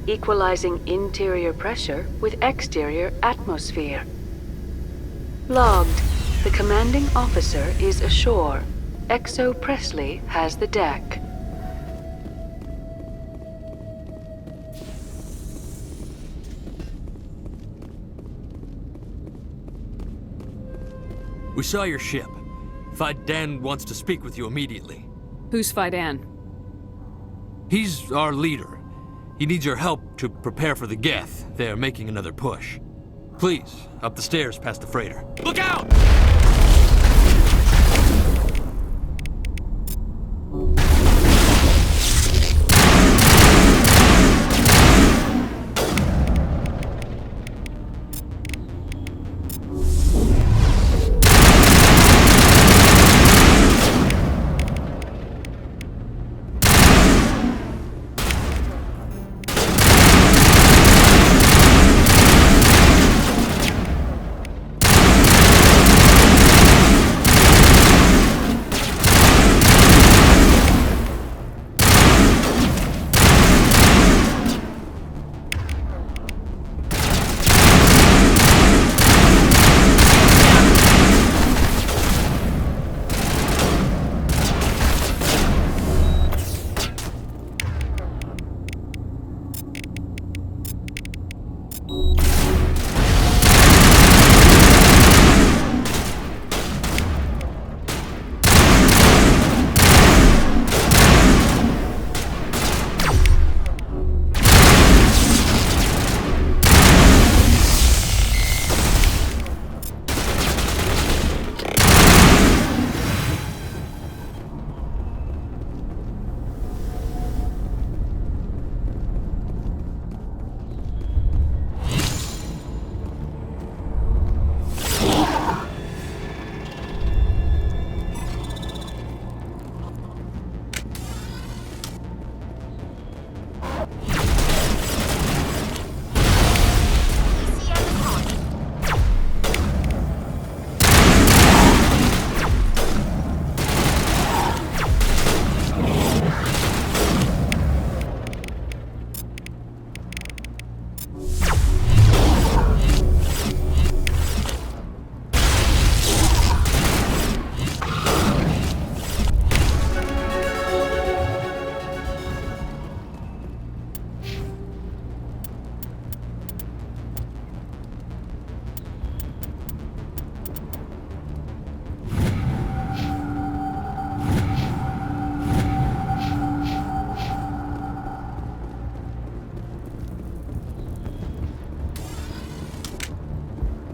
equalizing interior pressure with exterior atmosphere. Logged. The commanding officer is ashore. Exo Presley has the deck. We saw your ship. Fidan wants to speak with you immediately. Who's Fidan? He's our leader. He needs your help to prepare for the Geth. They're making another push. Please, up the stairs past the freighter. Look out!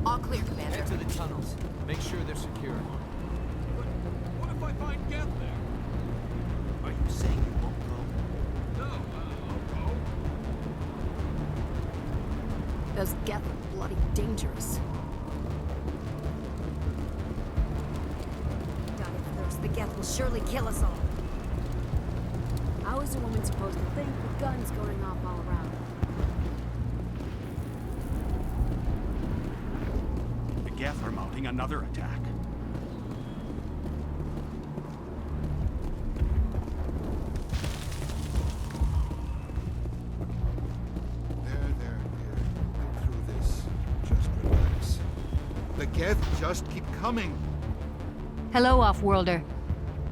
All clear, Commander. Head to the tunnels. Make sure they're secure. What if I find Geth there? Are you saying you won't go? No, I'll go. Those Geth are bloody dangerous. Doubt if there's the Geth will surely kill us all. How is a woman supposed to think with guns going off all around? The Geth are mounting another attack. There. Get through this. Just relax. The Geth just keep coming. Hello, Off-Worlder.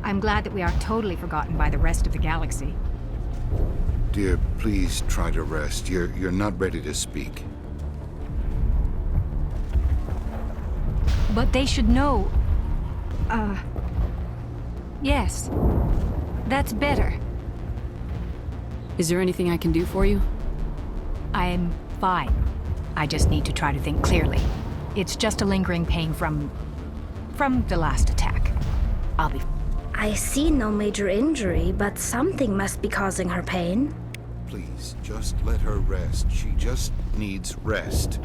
I'm glad that we are totally forgotten by the rest of the galaxy. Dear, please try to rest. You're not ready to speak. But they should know... Yes. That's better. Is there anything I can do for you? I'm fine. I just need to try to think clearly. It's just a lingering pain from the last attack. I'll be... I see no major injury, but something must be causing her pain. Please, just let her rest. She just needs rest.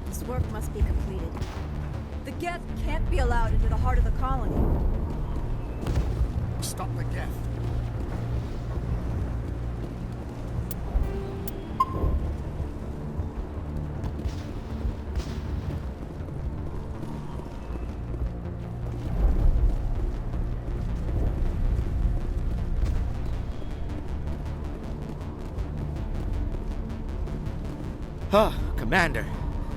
This work must be completed. The Geth can't be allowed into the heart of the colony. Stop the Geth. Oh, Commander.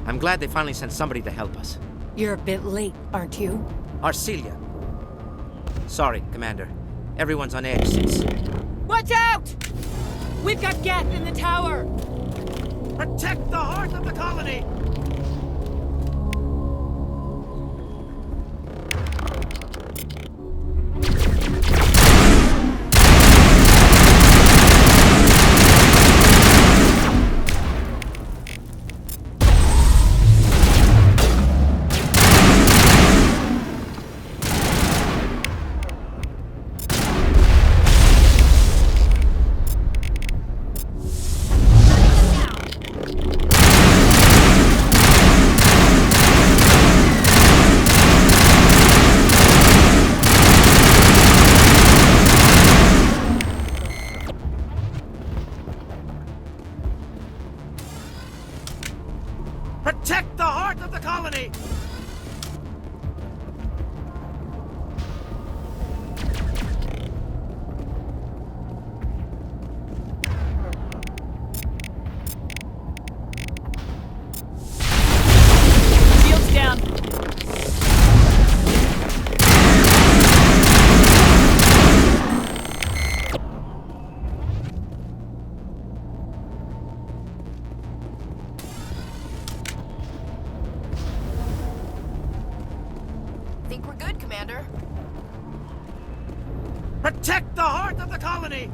I'm glad they finally sent somebody to help us. You're a bit late, aren't you? Arcelia. Sorry, Commander. Everyone's on edge since... Watch out! We've got Geth in the tower! Protect the heart of the colony! Protect the heart of the colony! Shields down! Think we're good, Commander. Protect the heart of the colony!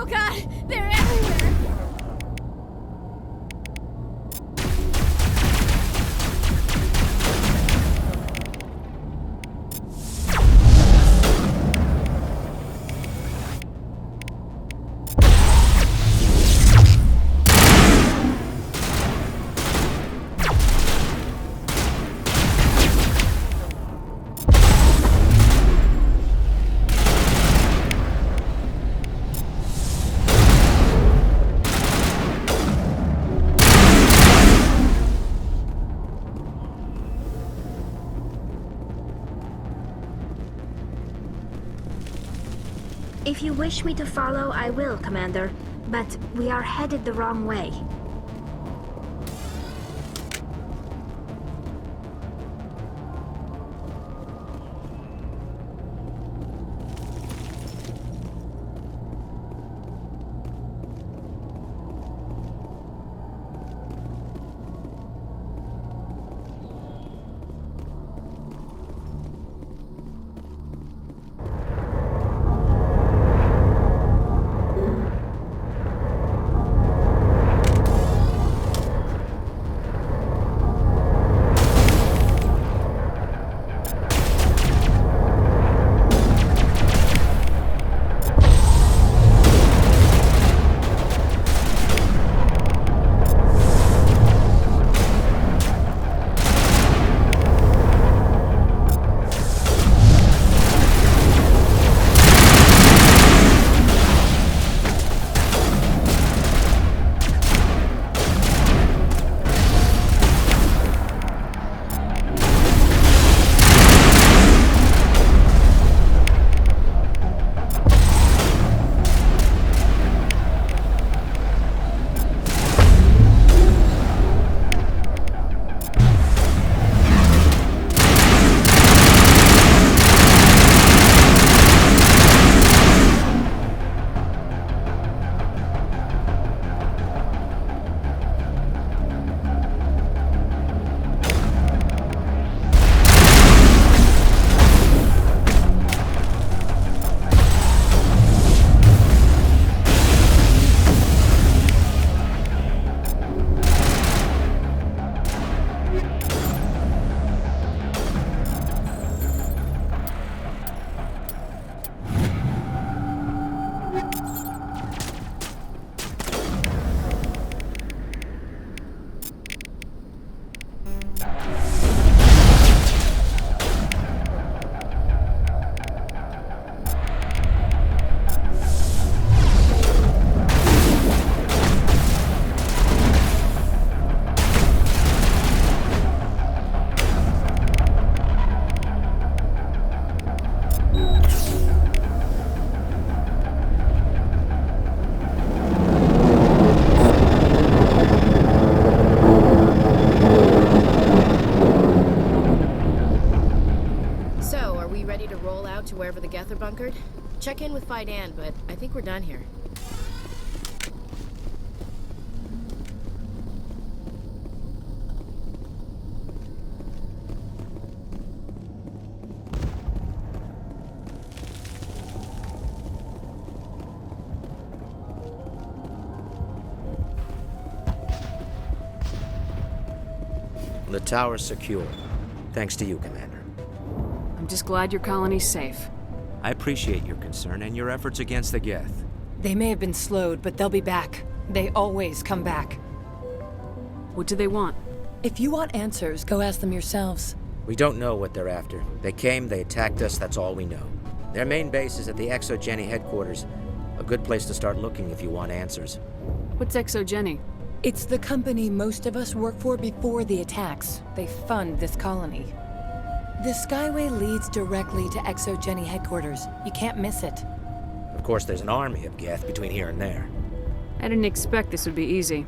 Oh god, they're everywhere! If you wish me to follow, I will, Commander. But we are headed the wrong way. roll out to wherever the Geth are bunkered. Check in with Fidan, but I think we're done here. The tower's secure. Thanks to you, Commander. I'm just glad your colony's safe. I appreciate your concern and your efforts against the Geth. They may have been slowed, but they'll be back. They always come back. What do they want? If you want answers, go ask them yourselves. We don't know what they're after. They came, they attacked us, that's all we know. Their main base is at the ExoGeni headquarters. A good place to start looking if you want answers. What's ExoGeni? It's the company most of us work for before the attacks. They fund this colony. The Skyway leads directly to ExoGeni headquarters. You can't miss it. Of course, there's an army of Geth between here and there. I didn't expect this would be easy.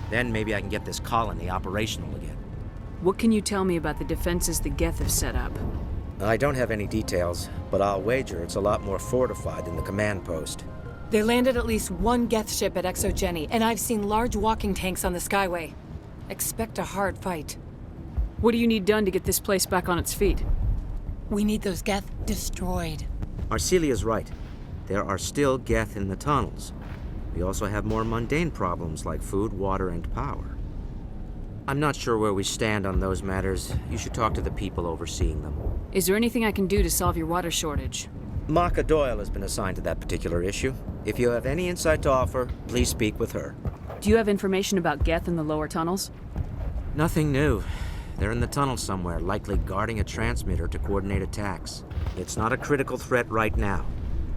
Then maybe I can get this colony operational again. What can you tell me about the defenses the Geth have set up? I don't have any details, but I'll wager it's a lot more fortified than the command post. They landed at least one Geth ship at ExoGeni, and I've seen large walking tanks on the Skyway. Expect a hard fight. What do you need done to get this place back on its feet? We need those Geth destroyed. Arcelia's right. There are still Geth in the tunnels. We also have more mundane problems like food, water, and power. I'm not sure where we stand on those matters. You should talk to the people overseeing them. Is there anything I can do to solve your water shortage? Maka Doyle has been assigned to that particular issue. If you have any insight to offer, please speak with her. Do you have information about Geth in the lower tunnels? Nothing new. They're in the tunnel somewhere, likely guarding a transmitter to coordinate attacks. It's not a critical threat right now,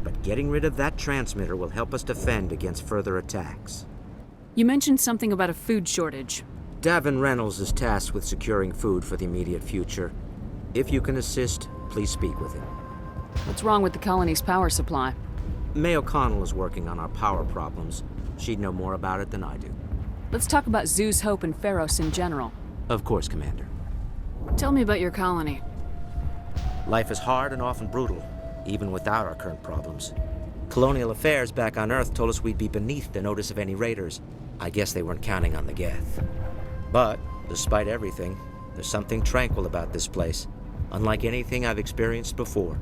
but getting rid of that transmitter will help us defend against further attacks. You mentioned something about a food shortage. Davin Reynolds is tasked with securing food for the immediate future. If you can assist, please speak with him. What's wrong with the colony's power supply? May O'Connell is working on our power problems. She'd know more about it than I do. Let's talk about Zoo's Hope and Feros in general. Of course, Commander. Tell me about your colony. Life is hard and often brutal, even without our current problems. Colonial affairs back on Earth told us we'd be beneath the notice of any raiders. I guess they weren't counting on the Geth. But, despite everything, there's something tranquil about this place, unlike anything I've experienced before.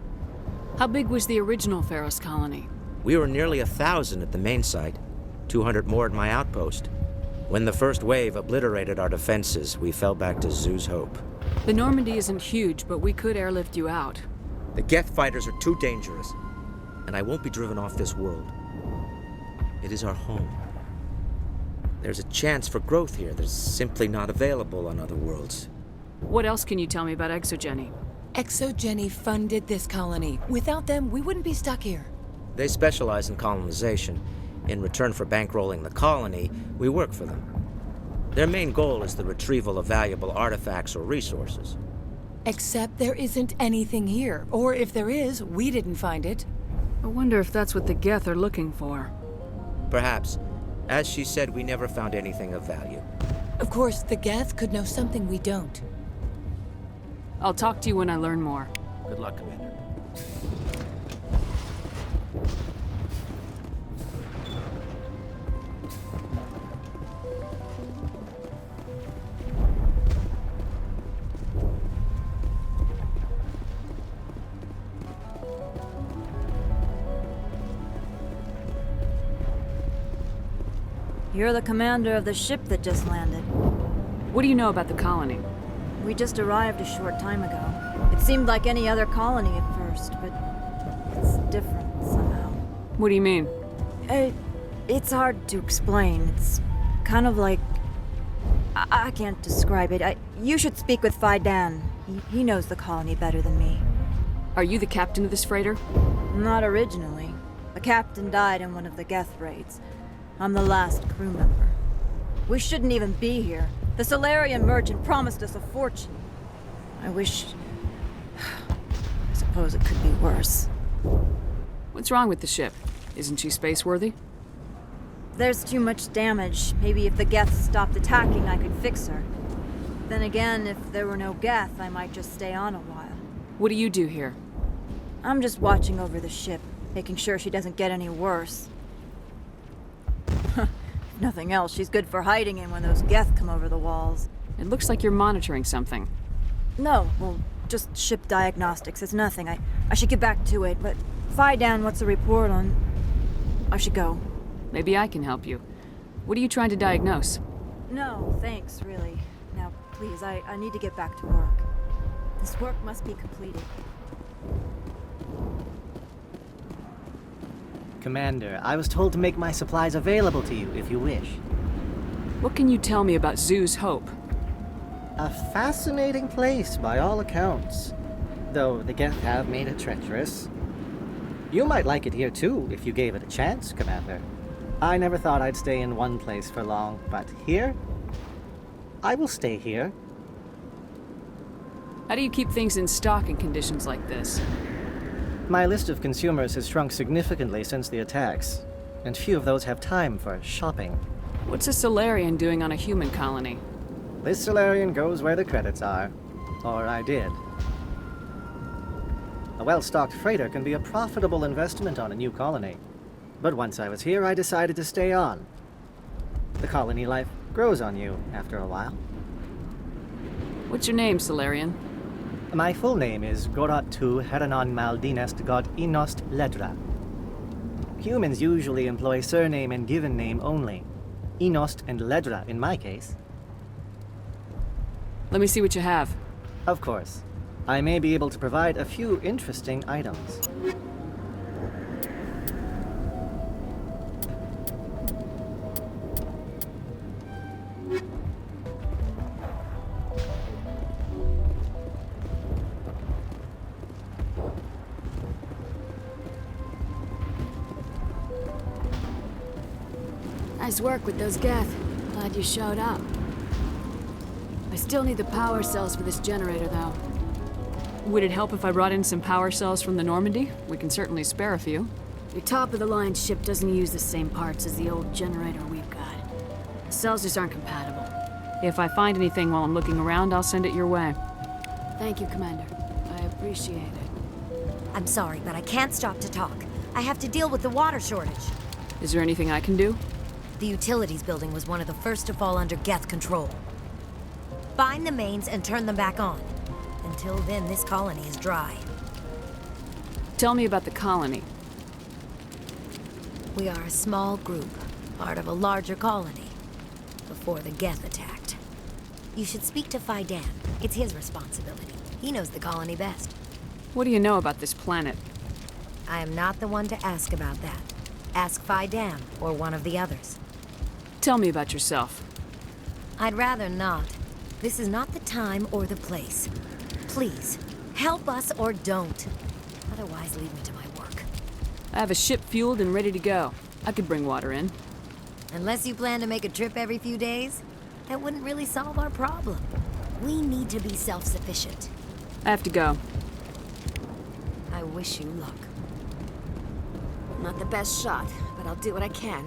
How big was the original Feros colony? We were nearly 1,000 at the main site, 200 more at my outpost. When the first wave obliterated our defenses, we fell back to Zoo's Hope. The Normandy isn't huge, but we could airlift you out. The Geth fighters are too dangerous, and I won't be driven off this world. It is our home. There's a chance for growth here that's simply not available on other worlds. What else can you tell me about ExoGeni? ExoGeni funded this colony. Without them, we wouldn't be stuck here. They specialize in colonization. In return for bankrolling the colony, we work for them. Their main goal is the retrieval of valuable artifacts or resources. Except there isn't anything here. Or if there is, we didn't find it. I wonder if that's what the Geth are looking for. Perhaps. As she said, we never found anything of value. Of course, the Geth could know something we don't. I'll talk to you when I learn more. Good luck, Commander. You're the commander of the ship that just landed. What do you know about the colony? We just arrived a short time ago. It seemed like any other colony at first, but it's different somehow. What do you mean? It's hard to explain. It's kind of like... I can't describe it. You should speak with Fidan. He knows the colony better than me. Are you the captain of this freighter? Not originally. The captain died in one of the Geth raids. I'm the last crew member. We shouldn't even be here. The Solarian merchant promised us a fortune. I wish... I suppose it could be worse. What's wrong with the ship? Isn't she space-worthy? There's too much damage. Maybe if the Geth stopped attacking, I could fix her. Then again, if there were no Geth, I might just stay on a while. What do you do here? I'm just watching over the ship, making sure she doesn't get any worse. If nothing else, she's good for hiding in when those Geth come over the walls. It looks like you're monitoring something. No, well, just ship diagnostics. It's nothing. I should get back to it, but Fidan, what's the report on? I should go. Maybe I can help you. What are you trying to diagnose? No, thanks, really. Now, please, I need to get back to work. This work must be completed. Commander, I was told to make my supplies available to you if you wish. What can you tell me about Zoo's Hope? A fascinating place by all accounts, though the Geth have made it treacherous. You might like it here too if you gave it a chance, Commander. I never thought I'd stay in one place for long, but here? I will stay here. How do you keep things in stock in conditions like this? My list of consumers has shrunk significantly since the attacks, and few of those have time for shopping. What's a Solarian doing on a human colony? This Solarian goes where the credits are. Or I did. A well-stocked freighter can be a profitable investment on a new colony. But once I was here, I decided to stay on. The colony life grows on you after a while. What's your name, Solarian? My full name is Gorat tu Heranon Maldinest God Inost Ledra. Humans usually employ surname and given name only. Inost and Ledra in my case. Let me see what you have. Of course. I may be able to provide a few interesting items. Nice work with those Geth. Glad you showed up. I still need the power cells for this generator, though. Would it help if I brought in some power cells from the Normandy? We can certainly spare a few. Your top-of-the-line ship doesn't use the same parts as the old generator we've got. The cells just aren't compatible. If I find anything while I'm looking around, I'll send it your way. Thank you, Commander. I appreciate it. I'm sorry, but I can't stop to talk. I have to deal with the water shortage. Is there anything I can do? The utilities building was one of the first to fall under Geth control. Find the mains and turn them back on. Until then, this colony is dry. Tell me about the colony. We are a small group, part of a larger colony, before the Geth attacked. You should speak to Fidan. It's his responsibility. He knows the colony best. What do you know about this planet? I am not the one to ask about that. Ask Fidan or one of the others. Tell me about yourself. I'd rather not. This is not the time or the place. Please, help us or don't. Otherwise, leave me to my work. I have a ship fueled and ready to go. I could bring water in. Unless you plan to make a trip every few days, that wouldn't really solve our problem. We need to be self-sufficient. I have to go. I wish you luck. Not the best shot, but I'll do what I can.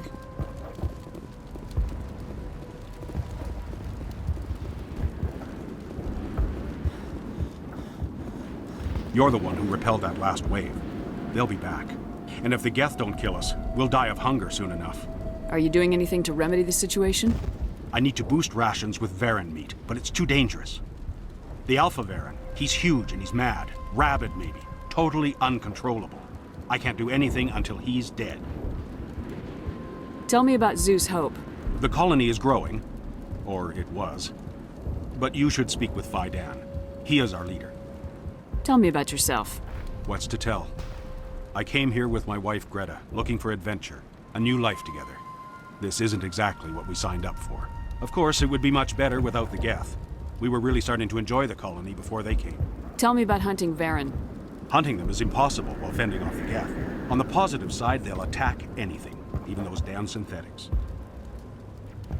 You're the one who repelled that last wave. They'll be back. And if the Geth don't kill us, we'll die of hunger soon enough. Are you doing anything to remedy the situation? I need to boost rations with Varen meat, but it's too dangerous. The Alpha Varen, he's huge and he's mad. Rabid, maybe. Totally uncontrollable. I can't do anything until he's dead. Tell me about Zoo's Hope. The colony is growing. Or it was. But you should speak with Fidan. He is our leader. Tell me about yourself. What's to tell? I came here with my wife Greta, looking for adventure, a new life together. This isn't exactly what we signed up for. Of course, it would be much better without the Geth. We were really starting to enjoy the colony before they came. Tell me about hunting Varen. Hunting them is impossible while fending off the Geth. On the positive side, they'll attack anything, even those damn synthetics.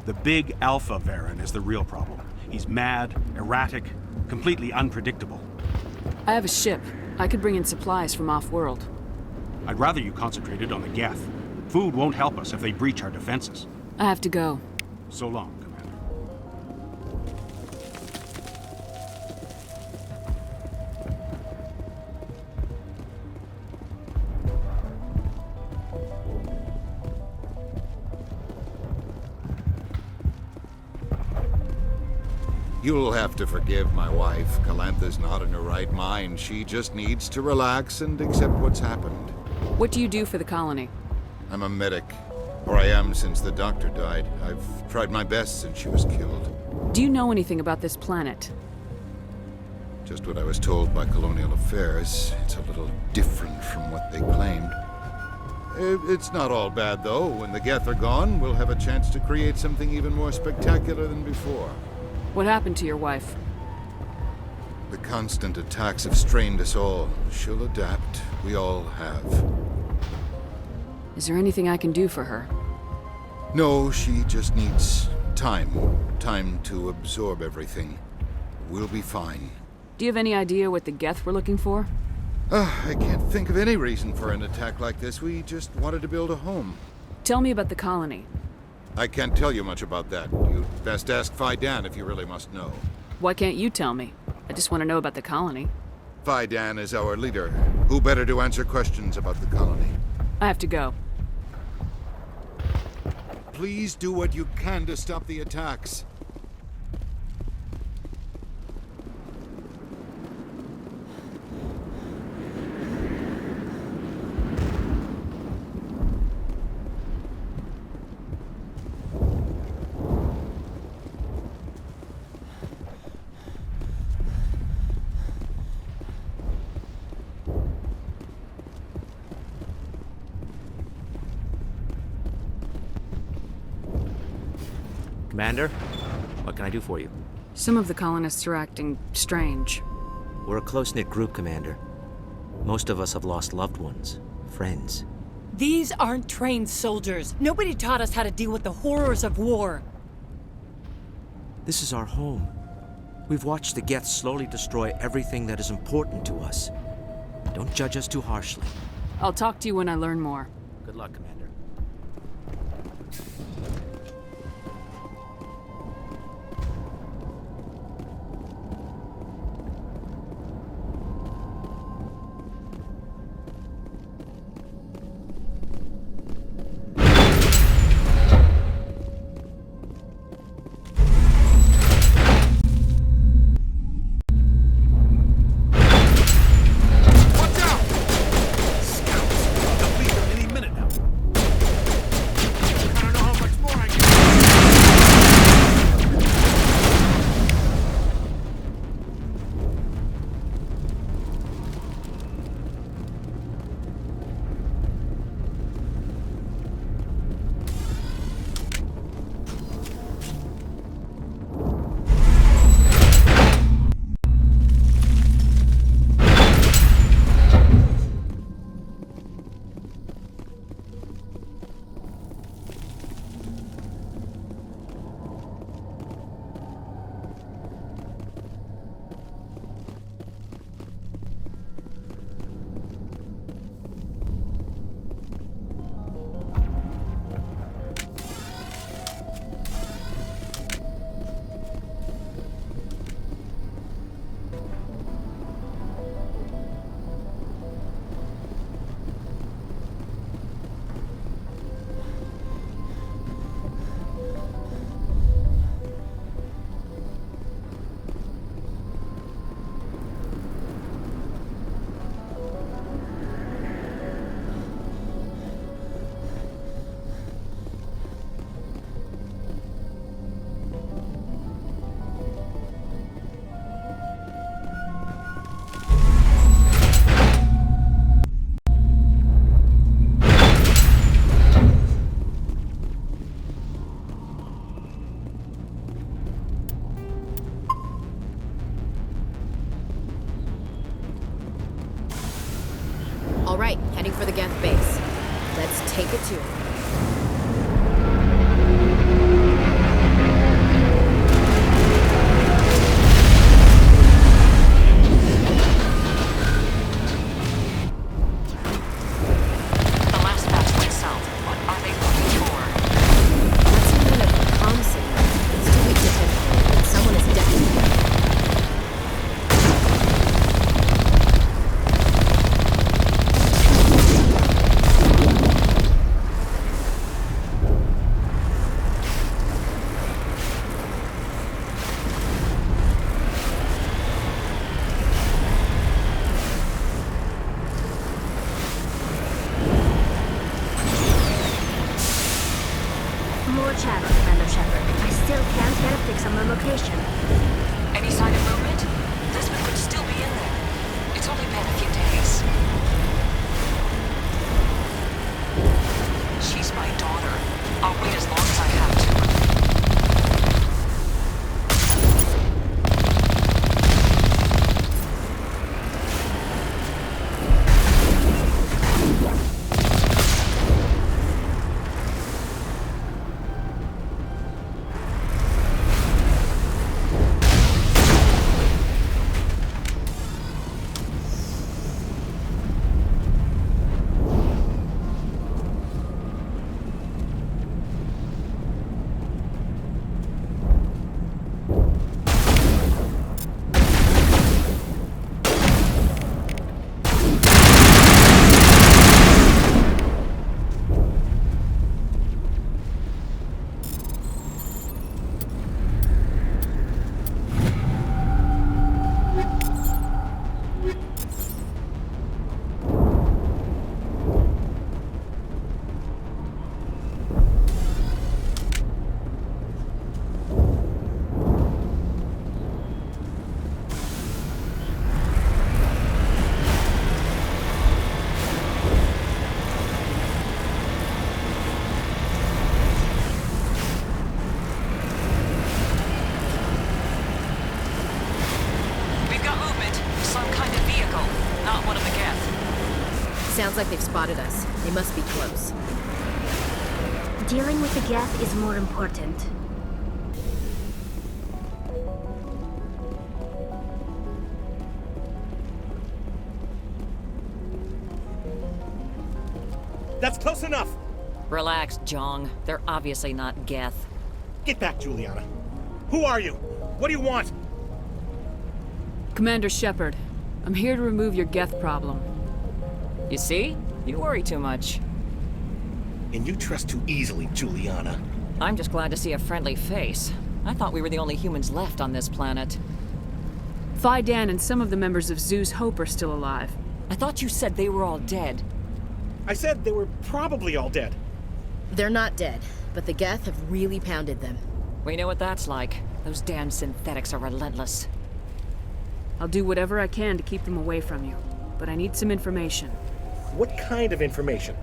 The big Alpha Varen is the real problem. He's mad, erratic, completely unpredictable. I have a ship. I could bring in supplies from off-world. I'd rather you concentrated on the Geth. Food won't help us if they breach our defenses. I have to go. So long, Commander. You'll have to forgive my wife. Calantha's not in her right mind. She just needs to relax and accept what's happened. What do you do for the colony? I'm a medic. Or I am since the doctor died. I've tried my best since she was killed. Do you know anything about this planet? Just what I was told by Colonial Affairs. It's a little different from what they claimed. It's not all bad, though. When the Geth are gone, we'll have a chance to create something even more spectacular than before. What happened to your wife? The constant attacks have strained us all. She'll adapt. We all have. Is there anything I can do for her? No, she just needs time. Time to absorb everything. We'll be fine. Do you have any idea what the Geth were looking for? I can't think of any reason for an attack like this. We just wanted to build a home. Tell me about the colony. I can't tell you much about that. You'd best ask Fidan if you really must know. Why can't you tell me? I just want to know about the colony. Fidan is our leader. Who better to answer questions about the colony? I have to go. Please do what you can to stop the attacks. Commander, what can I do for you? Some of the colonists are acting strange. We're a close-knit group, Commander. Most of us have lost loved ones, friends. These aren't trained soldiers. Nobody taught us how to deal with the horrors of war. This is our home. We've watched the Geth slowly destroy everything that is important to us. Don't judge us too harshly. I'll talk to you when I learn more. Good luck, Commander. All right, heading for the Geth base. Let's take a tour. more chatter, Commander Shepard. I still can't get a fix on the location. Any sign of movement? Lisbeth could still be in there. It's only been a few days. She's my daughter. I'll wait as long as I have to. Sounds like they've spotted us. They must be close. Dealing with the Geth is more important. That's close enough! Relax, Jong. They're obviously not Geth. Get back, Juliana. Who are you? What do you want? Commander Shepard, I'm here to remove your Geth problem. You see? You worry too much. And you trust too easily, Juliana. I'm just glad to see a friendly face. I thought we were the only humans left on this planet. Fidan and some of the members of Zoo's Hope are still alive. I thought you said they were all dead. I said they were probably all dead. They're not dead, but the Geth have really pounded them. We know what that's like. Those damn synthetics are relentless. I'll do whatever I can to keep them away from you, but I need some information. What kind of information?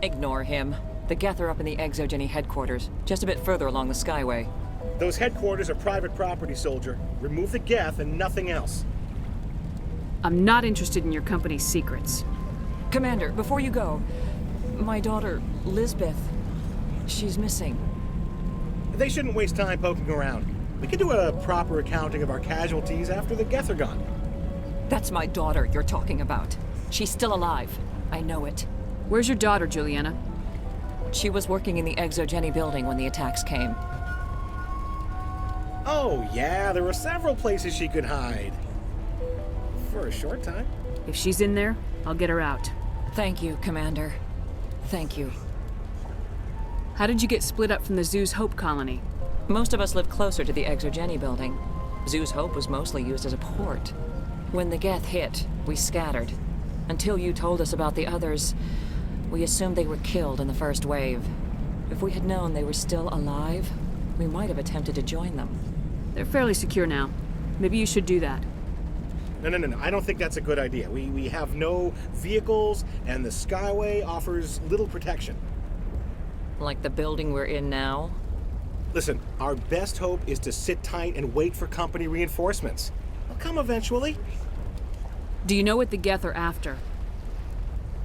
Ignore him. The Geth are up in the Exogeny headquarters, just a bit further along the Skyway. Those headquarters are private property, soldier. Remove the Geth and nothing else. I'm not interested in your company's secrets. Commander, before you go, my daughter, Lisbeth, she's missing. They shouldn't waste time poking around. We can do a proper accounting of our casualties after the Geth are gone. That's my daughter you're talking about. She's still alive. I know it. Where's your daughter, Juliana? She was working in the Exogeny building when the attacks came. Oh, yeah, there were several places she could hide. For a short time. If she's in there, I'll get her out. Thank you, Commander. Thank you. How did you get split up from the Zoo's Hope colony? Most of us lived closer to the Exogeny building. Zoo's Hope was mostly used as a port. When the Geth hit, we scattered. Until you told us about the others, we assumed they were killed in the first wave. If we had known they were still alive, we might have attempted to join them. They're fairly secure now. Maybe you should do that. No. I don't think that's a good idea. We have no vehicles, and the Skyway offers little protection. Like the building we're in now? Listen, our best hope is to sit tight and wait for company reinforcements. They'll come eventually. Do you know what the Geth are after?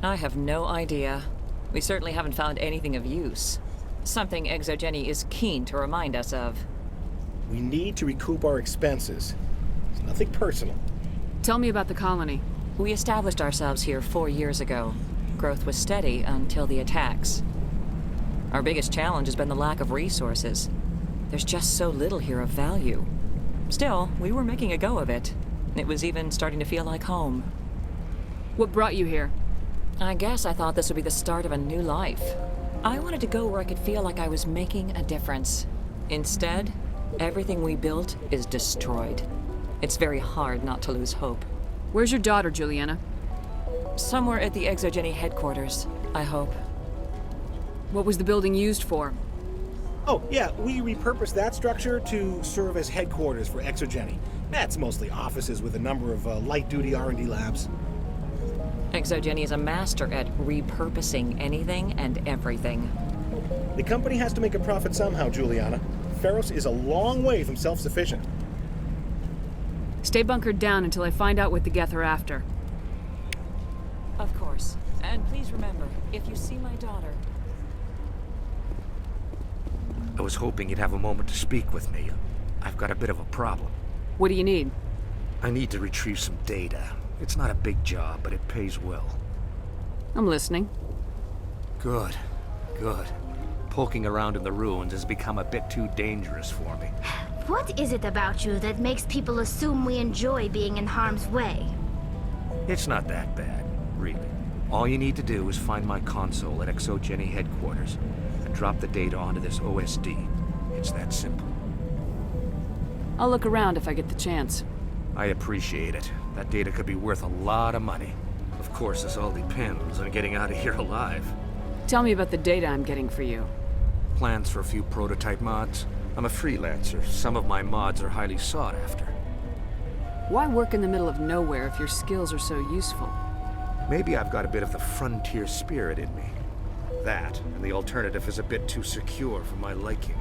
I have no idea. We certainly haven't found anything of use. Something Exogeny is keen to remind us of. We need to recoup our expenses. It's nothing personal. Tell me about the colony. We established ourselves here 4 years ago. Growth was steady until the attacks. Our biggest challenge has been the lack of resources. There's just so little here of value. Still, we were making a go of it. It was even starting to feel like home. What brought you here? I guess I thought this would be the start of a new life. I wanted to go where I could feel like I was making a difference. Instead, everything we built is destroyed. It's very hard not to lose hope. Where's your daughter, Juliana? Somewhere at the Exogeny headquarters, I hope. What was the building used for? Oh, yeah, we repurposed that structure to serve as headquarters for Exogeny. That's mostly offices with a number of light-duty R&D labs. Exogeny is a master at repurposing anything and everything. The company has to make a profit somehow, Juliana. Feros is a long way from self-sufficient. Stay bunkered down until I find out what the Geth are after. Of course. And please remember, if you see my daughter... I was hoping you'd have a moment to speak with me. I've got a bit of a problem. What do you need? I need to retrieve some data. It's not a big job, but it pays well. I'm listening. Good. Good. Poking around in the ruins has become a bit too dangerous for me. What is it about you that makes people assume we enjoy being in harm's way? It's not that bad, really. All you need to do is find my console at Exogeny headquarters and drop the data onto this OSD. It's that simple. I'll look around if I get the chance. I appreciate it. That data could be worth a lot of money. Of course, this all depends on getting out of here alive. Tell me about the data I'm getting for you. Plans for a few prototype mods. I'm a freelancer. Some of my mods are highly sought after. Why work in the middle of nowhere if your skills are so useful? Maybe I've got a bit of the frontier spirit in me. That, and the alternative is a bit too secure for my liking.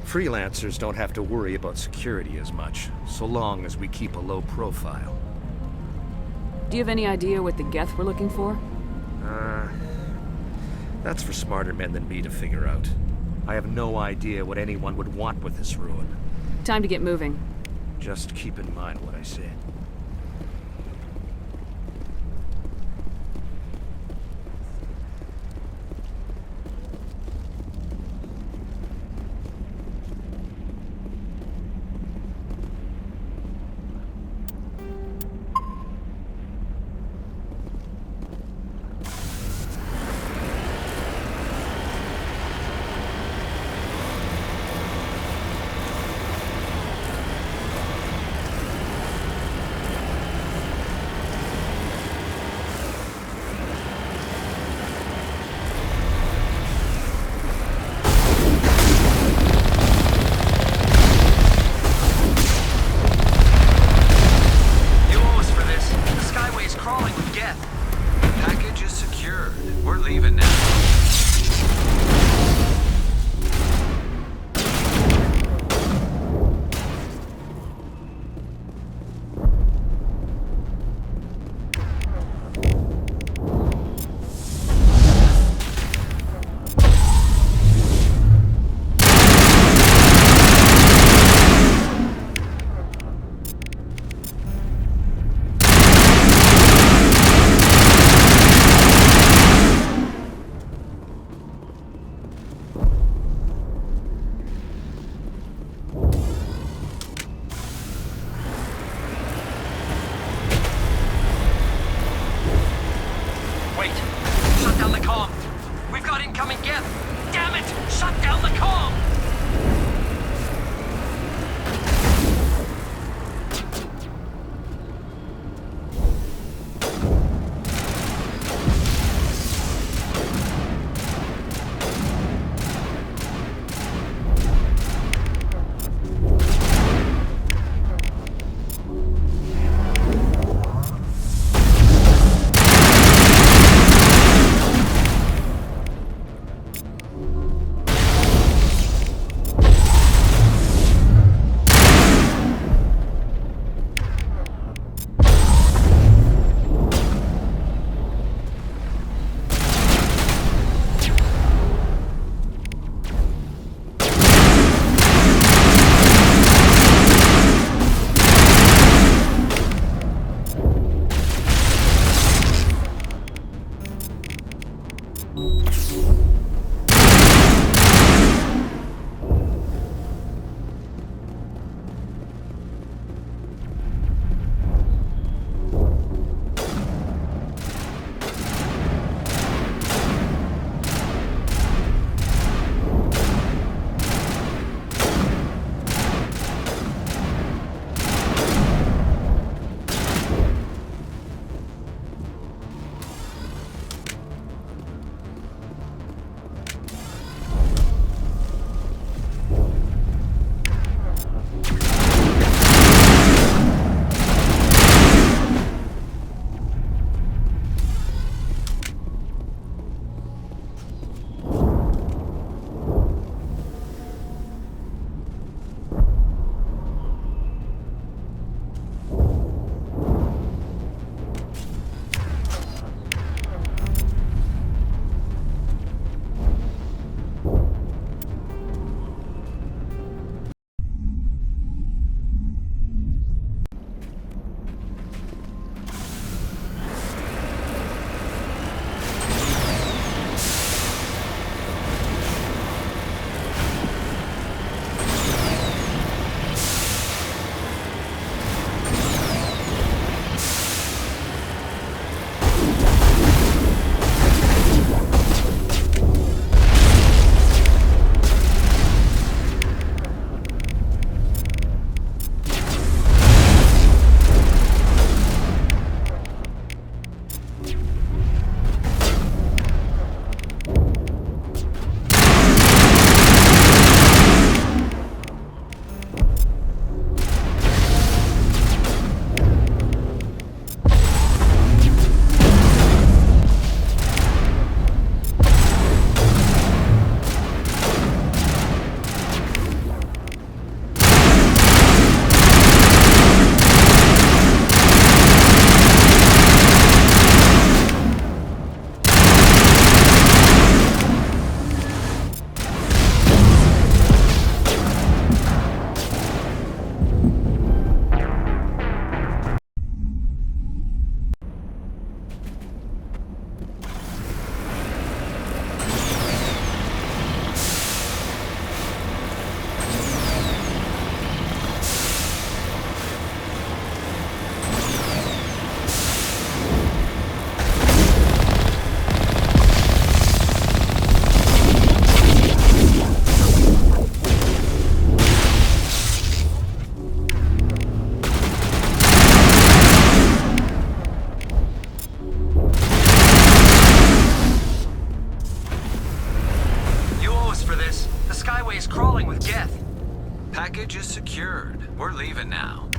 Freelancers don't have to worry about security as much, so long as we keep a low profile. Do you have any idea what the Geth were looking for? That's for smarter men than me to figure out. I have no idea what anyone would want with this ruin. Time to get moving. Just keep in mind what I said. package is secured. We're leaving now.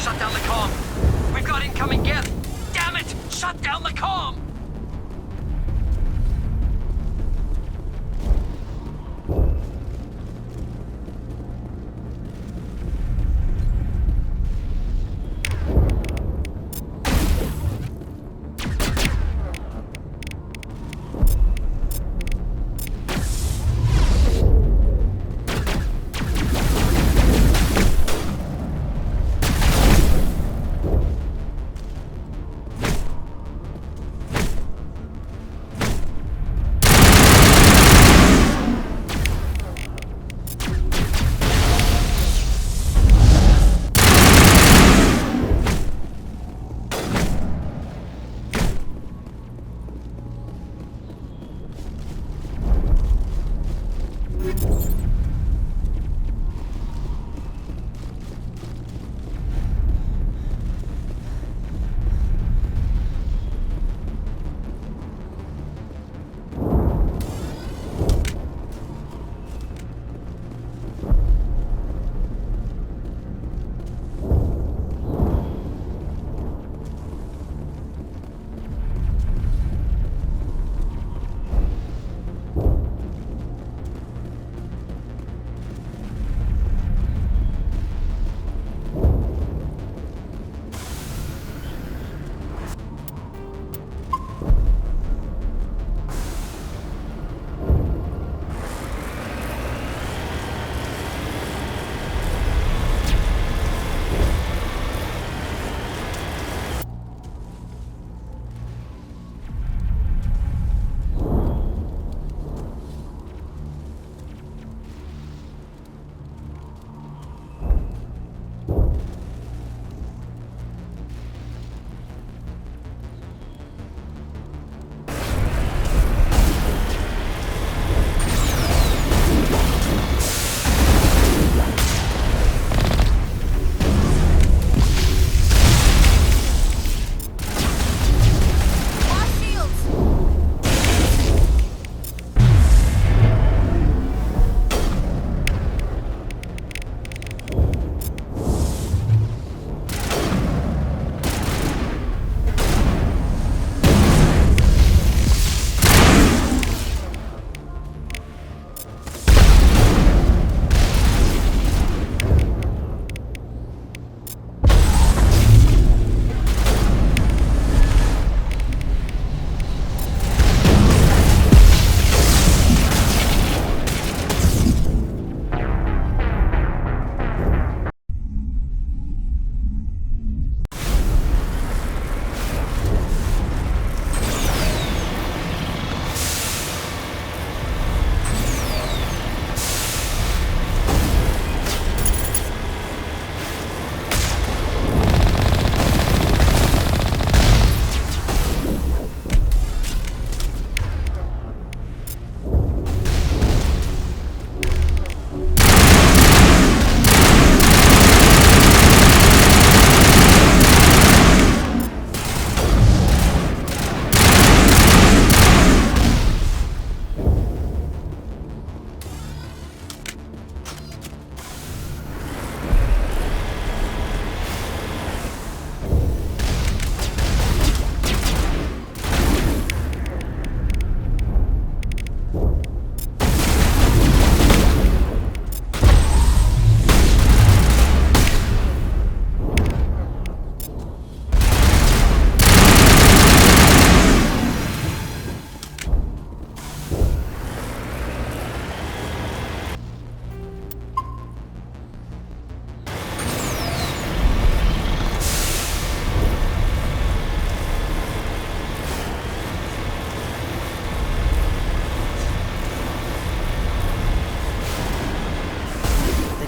Shut down the comm! We've got incoming Geth! Damn it! Shut down the comm!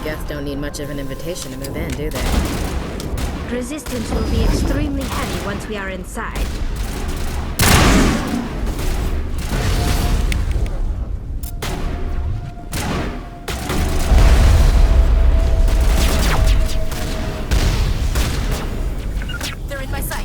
Geth don't need much of an invitation to move in, do they? Resistance will be extremely heavy once we are inside. They're in my sight.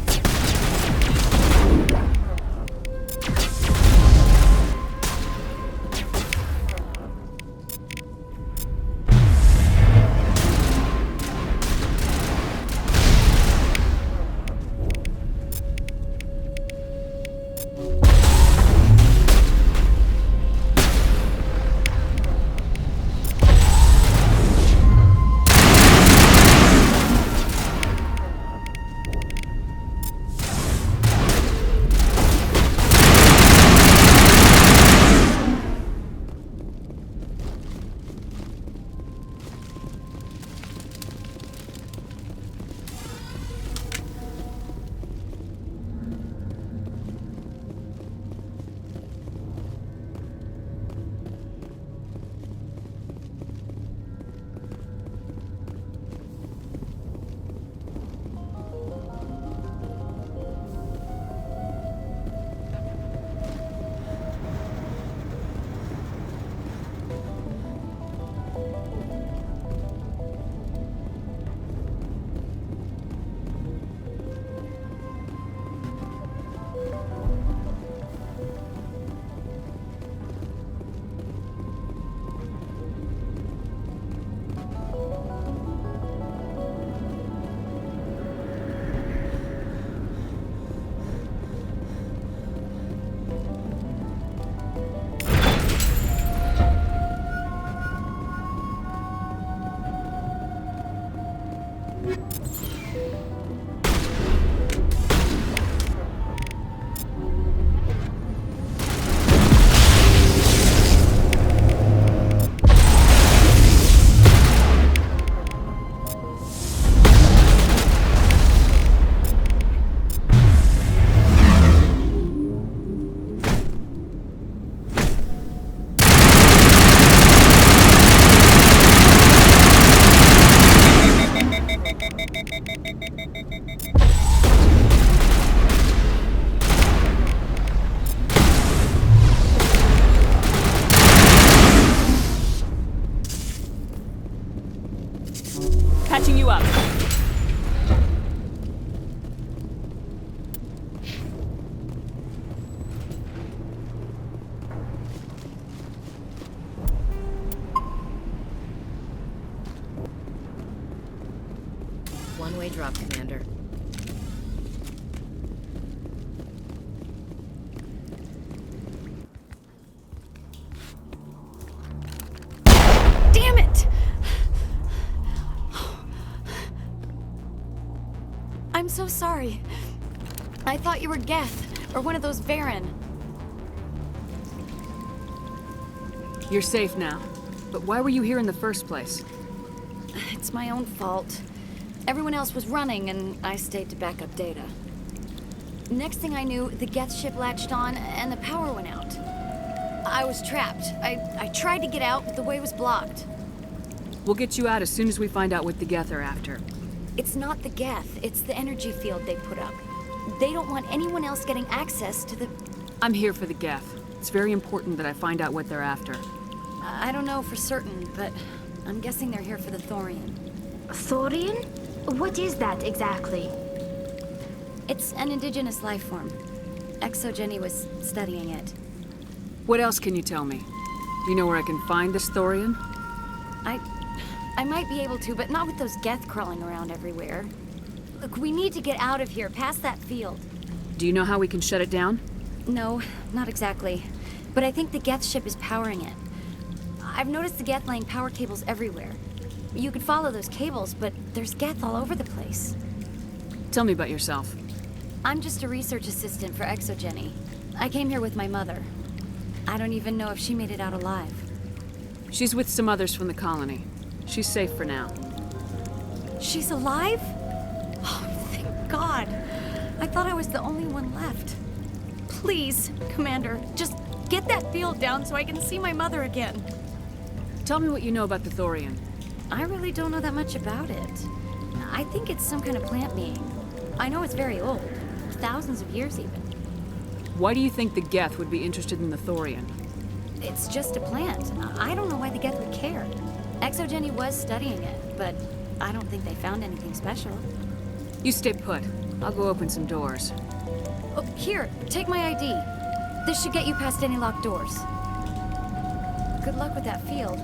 Patching you up. One-way drop, Commander. Damn it! I'm so sorry. I thought you were Geth, or one of those Varen. You're safe now. But why were you here in the first place? It's my own fault. Everyone else was running, and I stayed to back up data. Next thing I knew, the Geth ship latched on, and the power went out. I was trapped. I tried to get out, but the way was blocked. We'll get you out as soon as we find out what the Geth are after. It's not the Geth, it's the energy field they put up. They don't want anyone else getting access to the... I'm here for the Geth. It's very important that I find out what they're after. I don't know for certain, but I'm guessing they're here for the Thorian. Thorian? What is that exactly? It's an indigenous life form. Exogeny was studying it. What else can you tell me? Do you know where I can find this Thorian? I might be able to, but not with those Geth crawling around everywhere. Look, we need to get out of here, past that field. Do you know how we can shut it down? No, not exactly. But I think the Geth ship is powering it. I've noticed the Geth laying power cables everywhere. You could follow those cables, but there's Geth all over the place. Tell me about yourself. I'm just a research assistant for Exogeny. I came here with my mother. I don't even know if she made it out alive. She's with some others from the colony. She's safe for now. She's alive? Oh, thank God. I thought I was the only one left. Please, Commander, just get that field down so I can see my mother again. Tell me what you know about the Thorian. I really don't know that much about it. I think it's some kind of plant being. I know it's very old. Thousands of years even. Why do you think the Geth would be interested in the Thorian? It's just a plant. I don't know why the Geth would care. Exogeny was studying it, but I don't think they found anything special. You stay put. I'll go open some doors. Oh, here, take my ID. This should get you past any locked doors. Good luck with that field.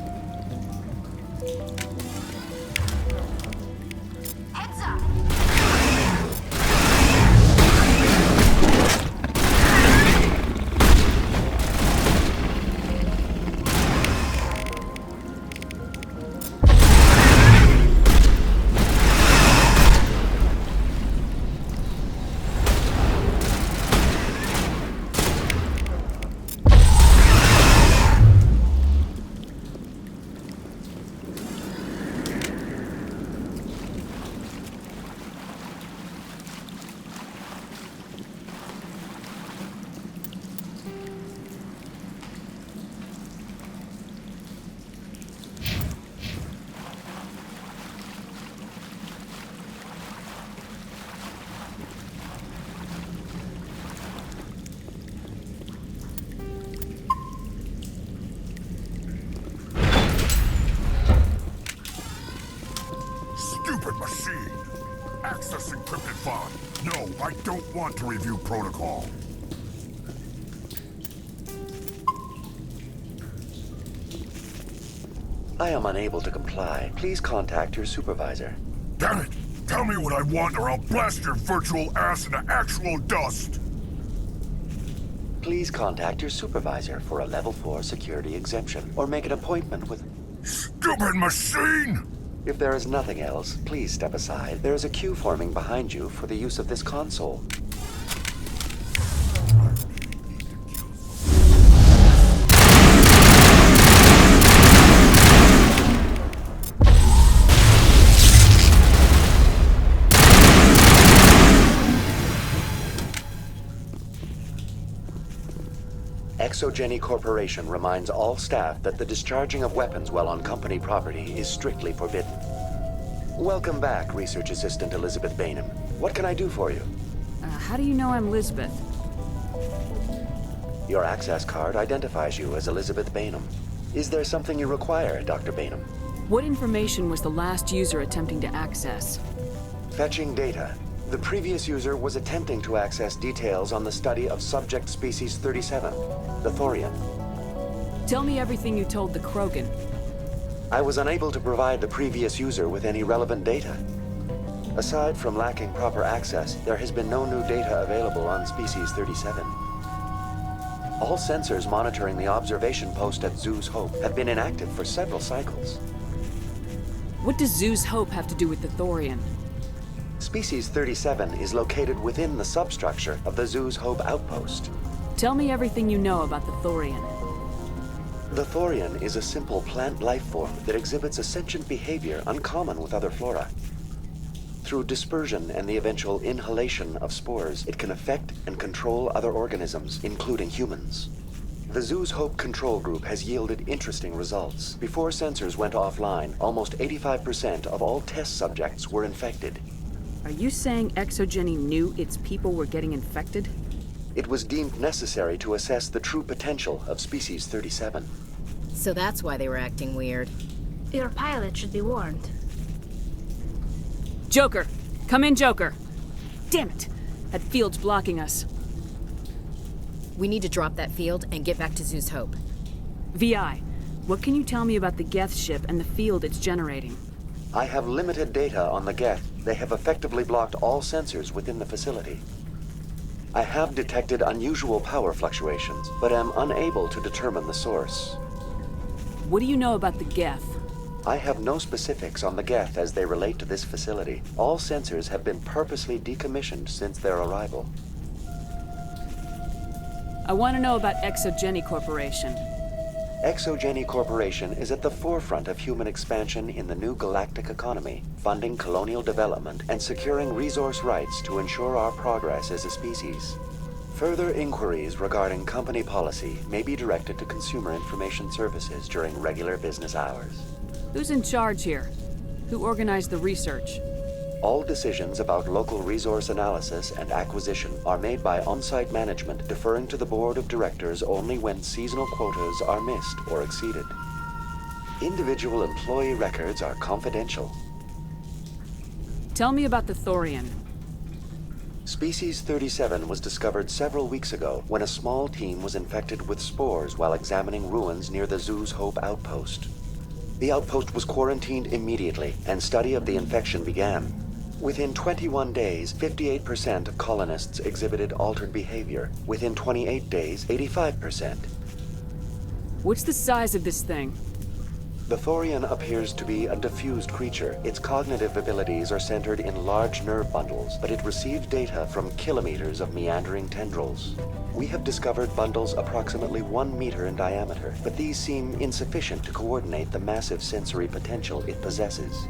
Heads up! Stupid machine! Access encrypted file. No, I don't want to review protocol. I am unable to comply. Please contact your supervisor. Damn it! Tell me what I want or I'll blast your virtual ass into actual dust! Please contact your supervisor for a level 4 security exemption, or make an appointment with... Stupid machine! If there is nothing else, please step aside. There is a queue forming behind you for the use of this console. Exogeny Corporation reminds all staff that the discharging of weapons while on company property is strictly forbidden. Welcome back, Research Assistant Elizabeth Bainham. What can I do for you? How do you know I'm Lisbeth? Your access card identifies you as Elizabeth Bainham. Is there something you require, Dr. Bainham? What information was the last user attempting to access? Fetching data. The previous user was attempting to access details on the study of subject species 37, the Thorian. Tell me everything you told the Krogan. I was unable to provide the previous user with any relevant data. Aside from lacking proper access, there has been no new data available on species 37. All sensors monitoring the observation post at Zoo's Hope have been inactive for several cycles. What does Zoo's Hope have to do with the Thorian? Species 37 is located within the substructure of the Zoo's Hope outpost. Tell me everything you know about the Thorian. The Thorian is a simple plant life form that exhibits a sentient behavior uncommon with other flora. Through dispersion and the eventual inhalation of spores, it can affect and control other organisms, including humans. The Zoo's Hope control group has yielded interesting results. Before sensors went offline, almost 85% of all test subjects were infected. Are you saying Exogeny knew its people were getting infected? It was deemed necessary to assess the true potential of species 37. So that's why they were acting weird. Your pilot should be warned. Joker! Come in, Joker! Damn it! That field's blocking us. We need to drop that field and get back to Zoo's Hope. VI, what can you tell me about the Geth ship and the field it's generating? I have limited data on the Geth. They have effectively blocked all sensors within the facility. I have detected unusual power fluctuations, but am unable to determine the source. What do you know about the Geth? I have no specifics on the Geth as they relate to this facility. All sensors have been purposely decommissioned since their arrival. I want to know about Exogeny Corporation. Exogeny Corporation is at the forefront of human expansion in the new galactic economy, funding colonial development and securing resource rights to ensure our progress as a species. Further inquiries regarding company policy may be directed to Consumer Information Services during regular business hours. Who's in charge here? Who organized the research? All decisions about local resource analysis and acquisition are made by on-site management, deferring to the board of directors only when seasonal quotas are missed or exceeded. Individual employee records are confidential. Tell me about the Thorian. Species 37 was discovered several weeks ago when a small team was infected with spores while examining ruins near the Zoo's Hope outpost. The outpost was quarantined immediately, and study of the infection began. Within 21 days, 58% of colonists exhibited altered behavior. Within 28 days, 85%. What's the size of this thing? The Thorian appears to be a diffused creature. Its cognitive abilities are centered in large nerve bundles, but it receives data from kilometers of meandering tendrils. We have discovered bundles approximately 1 meter in diameter, but these seem insufficient to coordinate the massive sensory potential it possesses.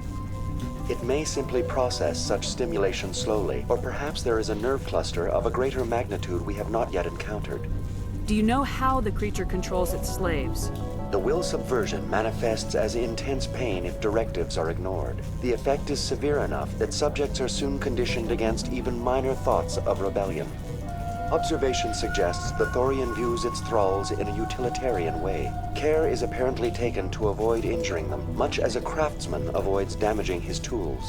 It may simply process such stimulation slowly, or perhaps there is a nerve cluster of a greater magnitude we have not yet encountered. Do you know how the creature controls its slaves? The will subversion manifests as intense pain if directives are ignored. The effect is severe enough that subjects are soon conditioned against even minor thoughts of rebellion. Observation suggests the Thorian views its thralls in a utilitarian way. Care is apparently taken to avoid injuring them, much as a craftsman avoids damaging his tools.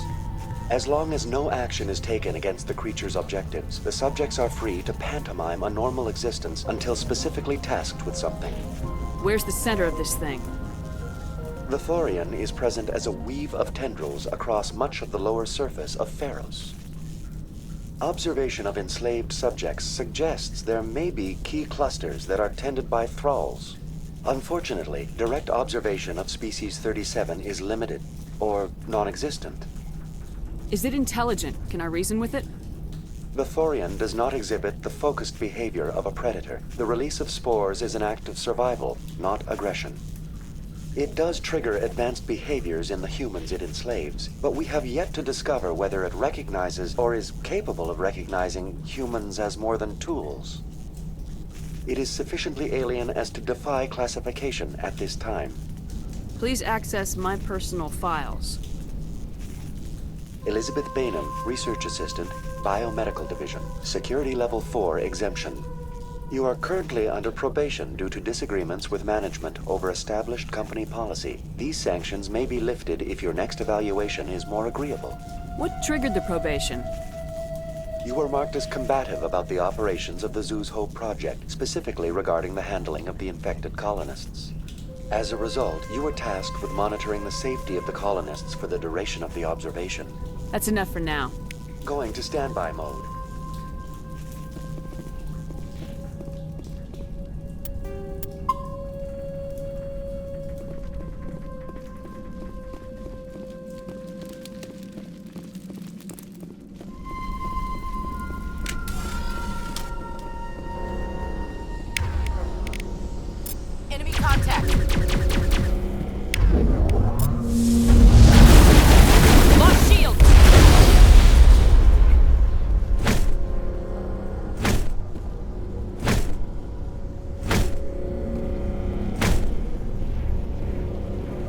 As long as no action is taken against the creature's objectives, the subjects are free to pantomime a normal existence until specifically tasked with something. Where's the center of this thing? The Thorian is present as a weave of tendrils across much of the lower surface of Feros. Observation of enslaved subjects suggests there may be key clusters that are tended by thralls. Unfortunately, direct observation of species 37 is limited, or non-existent. Is it intelligent? Can I reason with it? The Thorian does not exhibit the focused behavior of a predator. The release of spores is an act of survival, not aggression. It does trigger advanced behaviors in the humans it enslaves, but we have yet to discover whether it recognizes or is capable of recognizing humans as more than tools. It is sufficiently alien as to defy classification at this time. Please access my personal files. Elizabeth Bainham, Research Assistant, Biomedical Division, Security Level 4 exemption. You are currently under probation due to disagreements with management over established company policy. These sanctions may be lifted if your next evaluation is more agreeable. What triggered the probation? You were marked as combative about the operations of the Zoo's Hope project, specifically regarding the handling of the infected colonists. As a result, you were tasked with monitoring the safety of the colonists for the duration of the observation. That's enough for now. Going to standby mode. Enemy contact. Lost shield.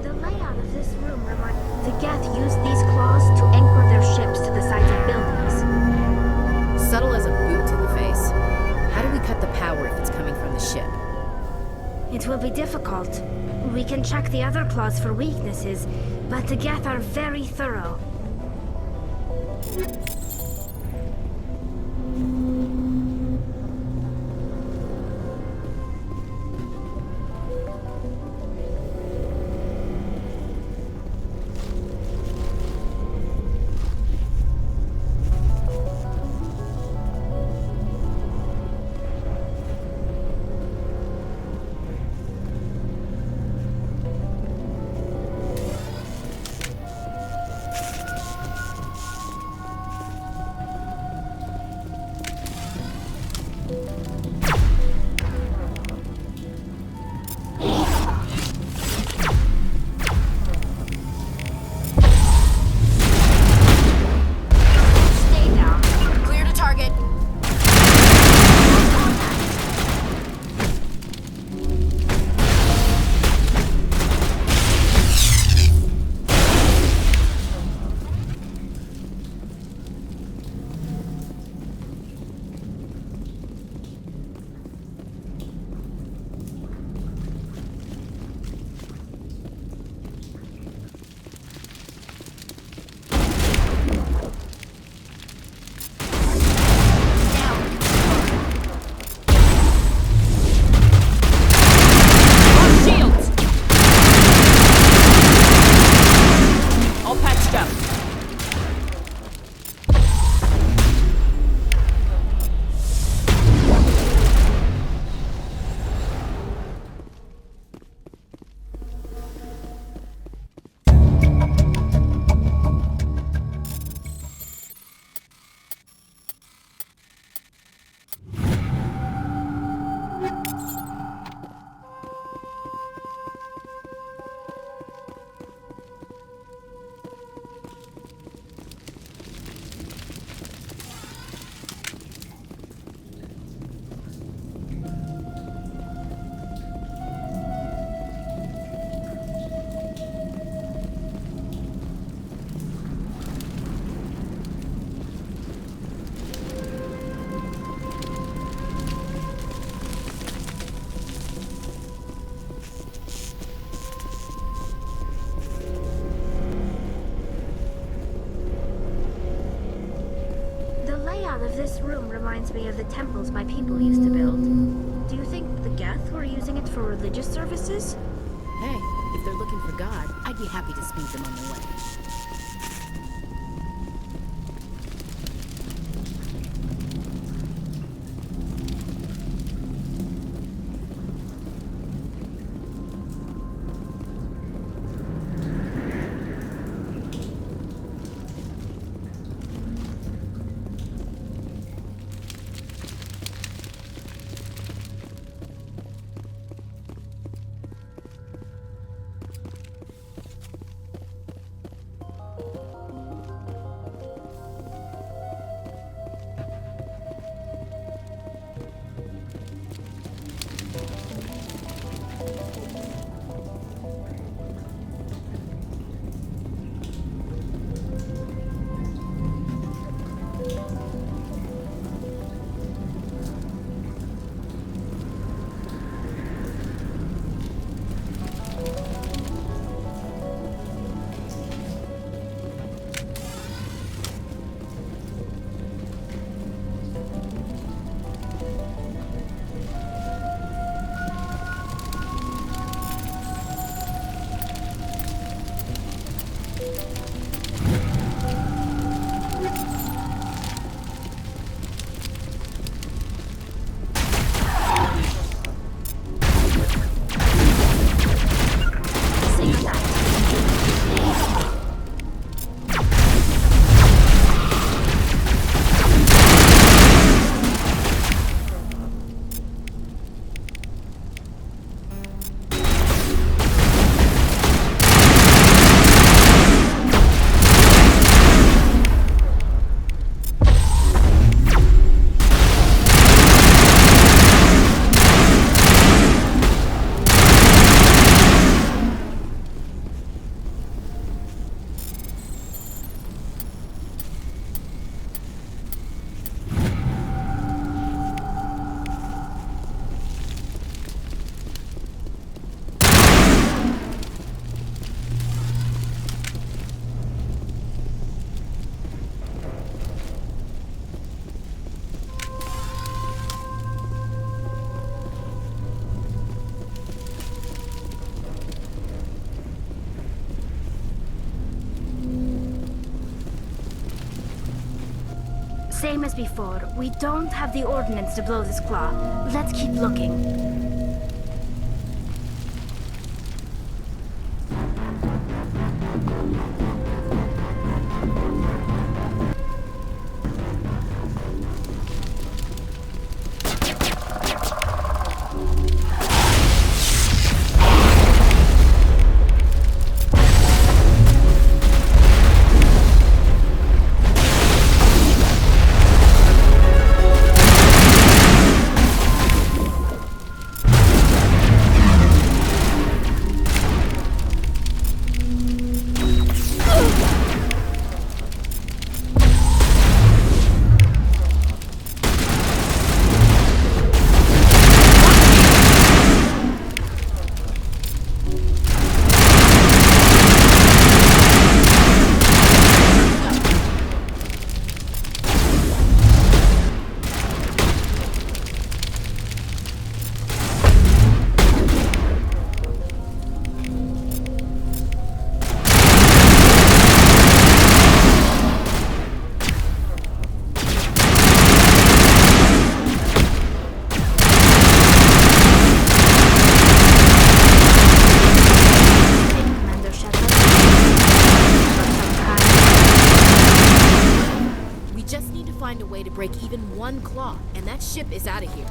The layout of this room reminds... The Geth used these claws to anchor their ships to the sides of buildings. Subtle as a boot to the face. How do we cut the power if it's coming from the ship? It will be difficult. We can check the other claws for weaknesses, but the Geth are very thorough. layout of this room reminds me of the temples my people used to build. Do you think the Geth were using it for religious services? Hey, if they're looking for God, I'd be happy to speed them on the way. Same as before, we don't have the ordnance to blow this claw. Let's keep looking. Find a way to break even one claw, and that ship is out of here.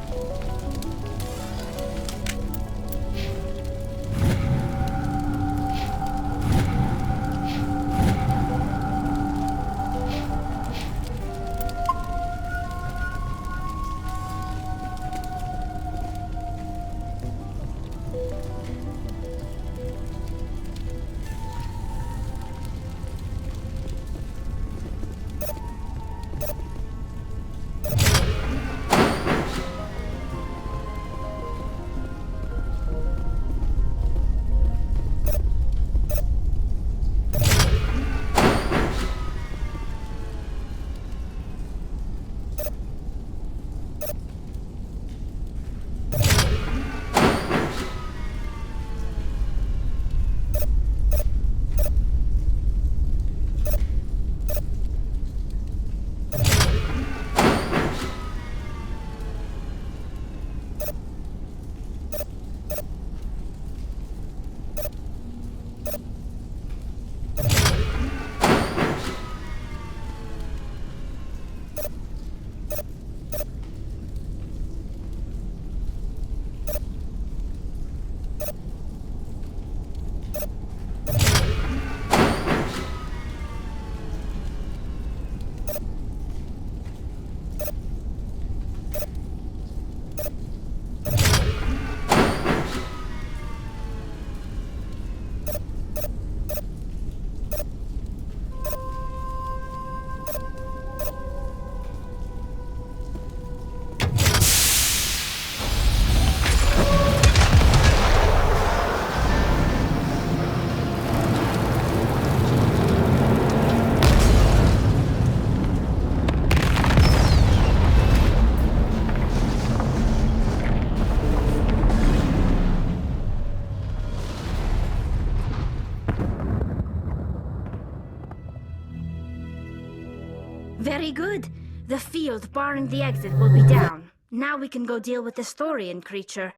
Very good. The field barring the exit will be down. Now we can go deal with the Thorian creature.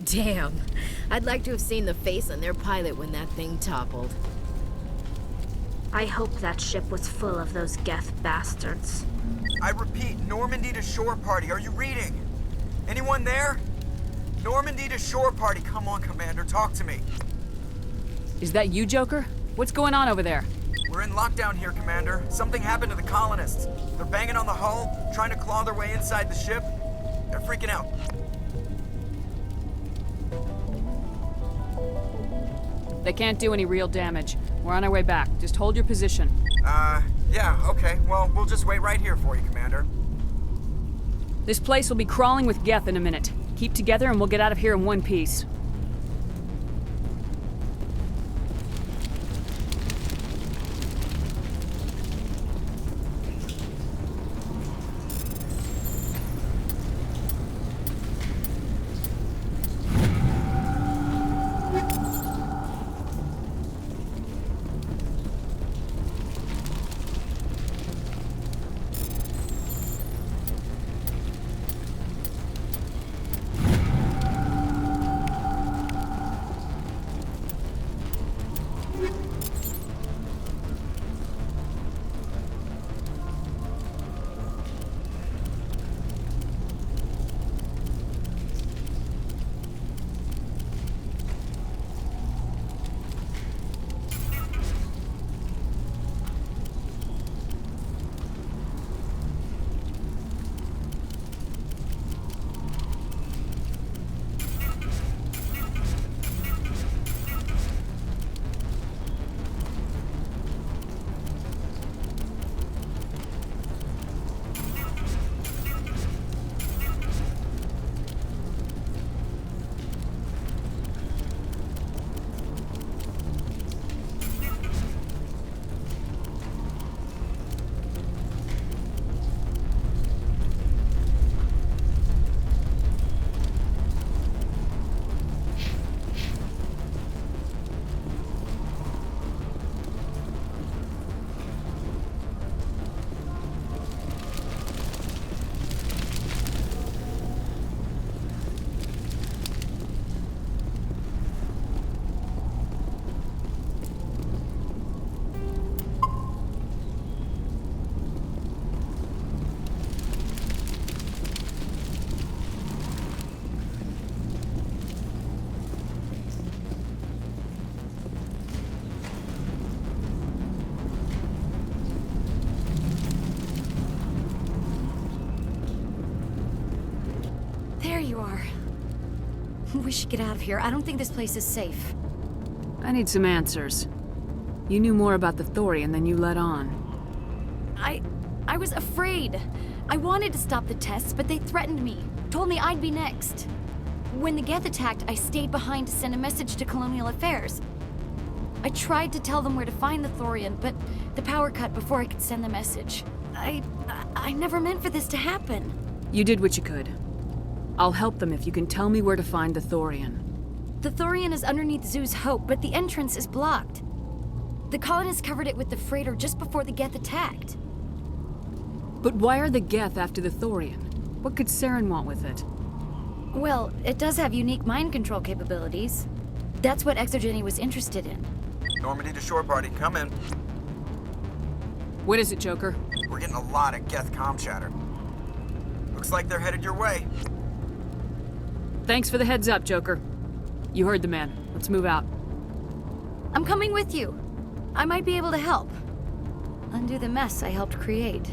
Damn. I'd like to have seen the face on their pilot when that thing toppled. I hope that ship was full of those Geth bastards. I repeat, Normandy to shore party. Are you reading? Anyone there? Normandy to shore party. Come on, Commander. Talk to me. Is that you, Joker? What's going on over there? We're in lockdown here, Commander. Something happened to the colonists. They're banging on the hull, trying to claw their way inside the ship. They're freaking out. They can't do any real damage. We're on our way back. Just hold your position. Yeah, okay. Well, we'll just wait right here for you, Commander. This place will be crawling with Geth in a minute. Keep together and we'll get out of here in one piece. There you are. We should get out of here. I don't think this place is safe. I need some answers. You knew more about the Thorian than you let on. I was afraid. I wanted to stop the tests, but they threatened me. Told me I'd be next. When the Geth attacked, I stayed behind to send a message to Colonial Affairs. I tried to tell them where to find the Thorian, but the power cut before I could send the message. I never meant for this to happen. You did what you could. I'll help them if you can tell me where to find the Thorian. The Thorian is underneath Zoo's Hope, but the entrance is blocked. The colonists covered it with the freighter just before the Geth attacked. But why are the Geth after the Thorian? What could Saren want with it? Well, it does have unique mind control capabilities. That's what Exogeny was interested in. Normandy to shore party, come in. What is it, Joker? We're getting a lot of Geth comm chatter. Looks like they're headed your way. Thanks for the heads up, Joker. You heard the man. Let's move out. I'm coming with you. I might be able to help. Undo the mess I helped create.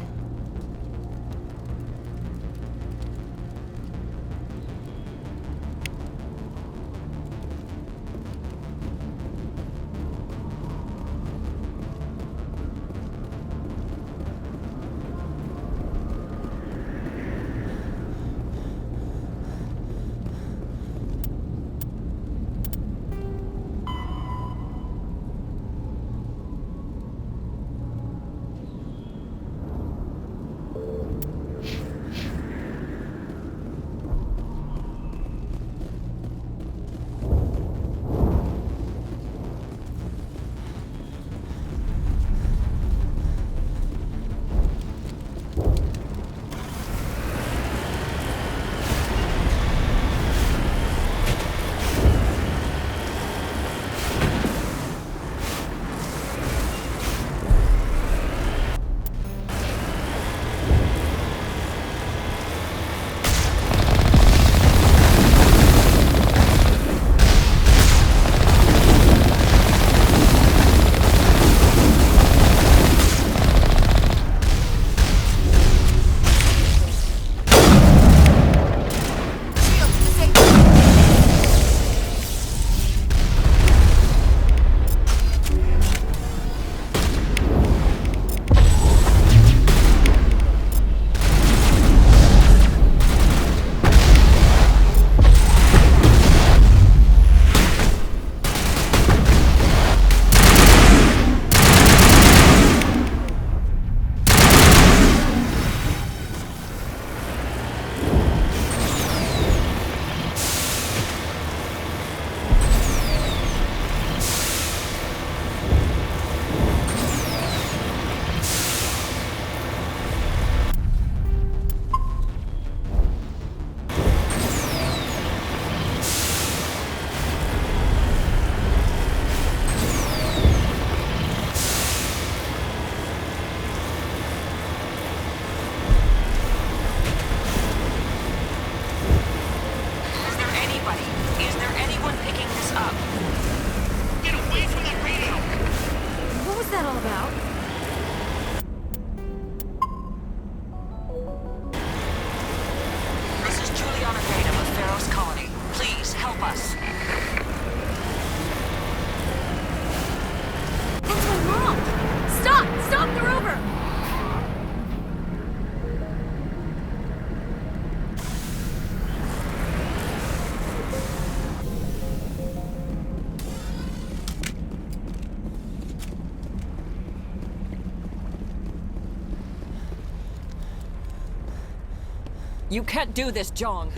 You can't do this, Jong.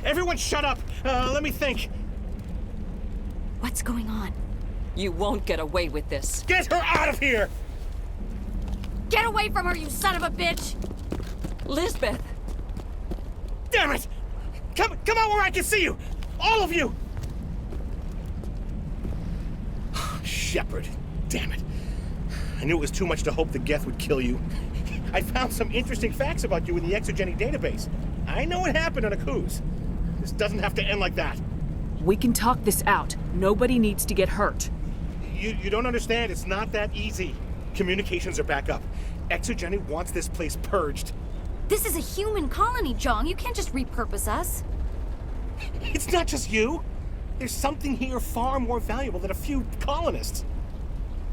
Everyone shut up! Let me think. What's going on? You won't get away with this. Get her out of here! Get away from her, you son of a bitch! Lisbeth! Damn it! Come out where I can see you! All of you! Shepard, damn it. I knew it was too much to hope the Geth would kill you. I found some interesting facts about you in the Exogeny database. I know it happened on a cruise. This doesn't have to end like that. We can talk this out. Nobody needs to get hurt. You don't understand. It's not that easy. Communications are back up. Exogeny wants this place purged. This is a human colony, Jong. You can't just repurpose us. It's not just you. There's something here far more valuable than a few colonists.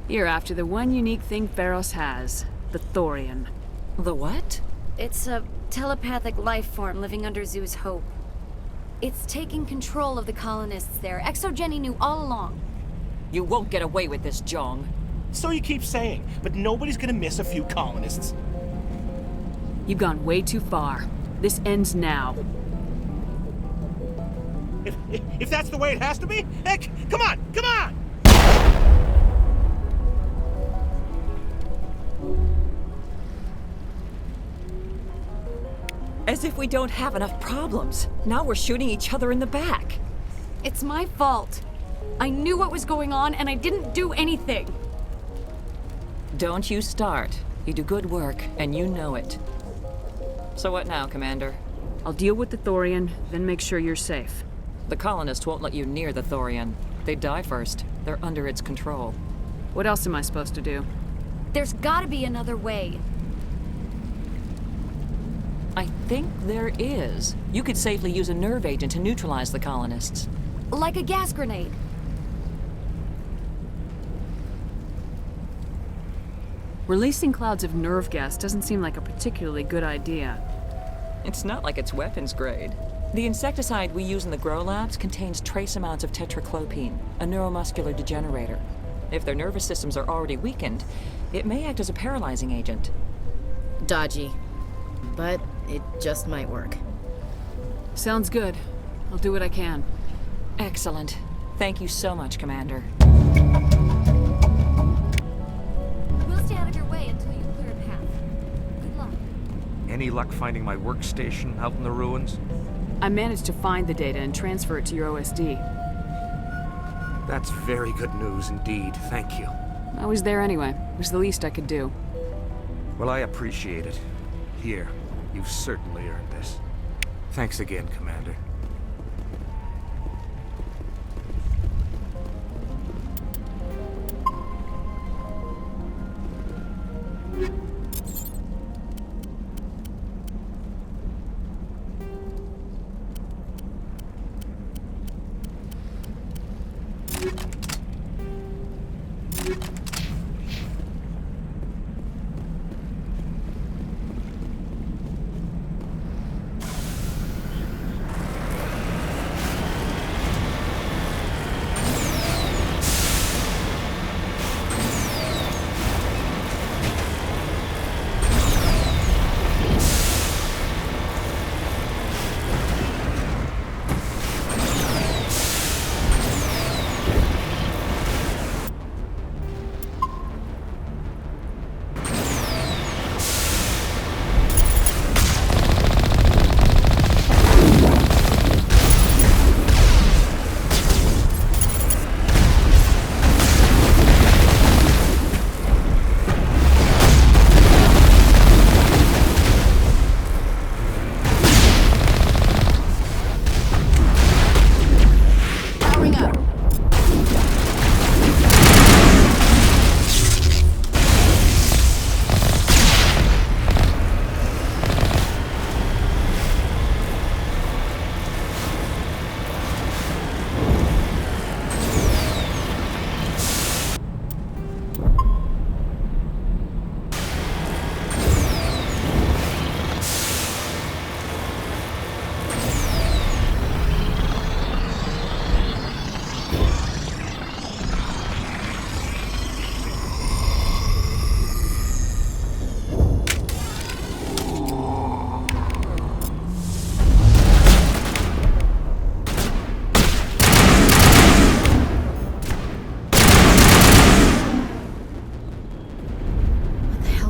You're after the one unique thing Feros has, the Thorian. The what? It's a telepathic life form living under Zeus' Hope. It's taking control of the colonists there. Exogeny knew all along. You won't get away with this, Jong. So you keep saying, but nobody's gonna miss a few colonists. You've gone way too far. This ends now. If that's the way it has to be, heck, come on, come on! As if we don't have enough problems. Now we're shooting each other in the back. It's my fault. I knew what was going on and I didn't do anything. Don't you start. You do good work, and you know it. So what now, Commander? I'll deal with the Thorian, then make sure you're safe. The colonists won't let you near the Thorian. They'd die first. They're under its control. What else am I supposed to do? There's gotta be another way. I think there is. You could safely use a nerve agent to neutralize the colonists. Like a gas grenade. Releasing clouds of nerve gas doesn't seem like a particularly good idea. It's not like it's weapons grade. The insecticide we use in the grow labs contains trace amounts of tetraclopine, a neuromuscular degenerator. If their nervous systems are already weakened, it may act as a paralyzing agent. Dodgy. But it just might work. Sounds good. I'll do what I can. Excellent. Thank you so much, Commander. We'll stay out of your way until you clear a path. Good luck. Any luck finding my workstation out in the ruins? I managed to find the data and transfer it to your OSD. That's very good news indeed. Thank you. I was there anyway. It was the least I could do. Well, I appreciate it. Here, you've certainly earned this. Thanks again, Commander.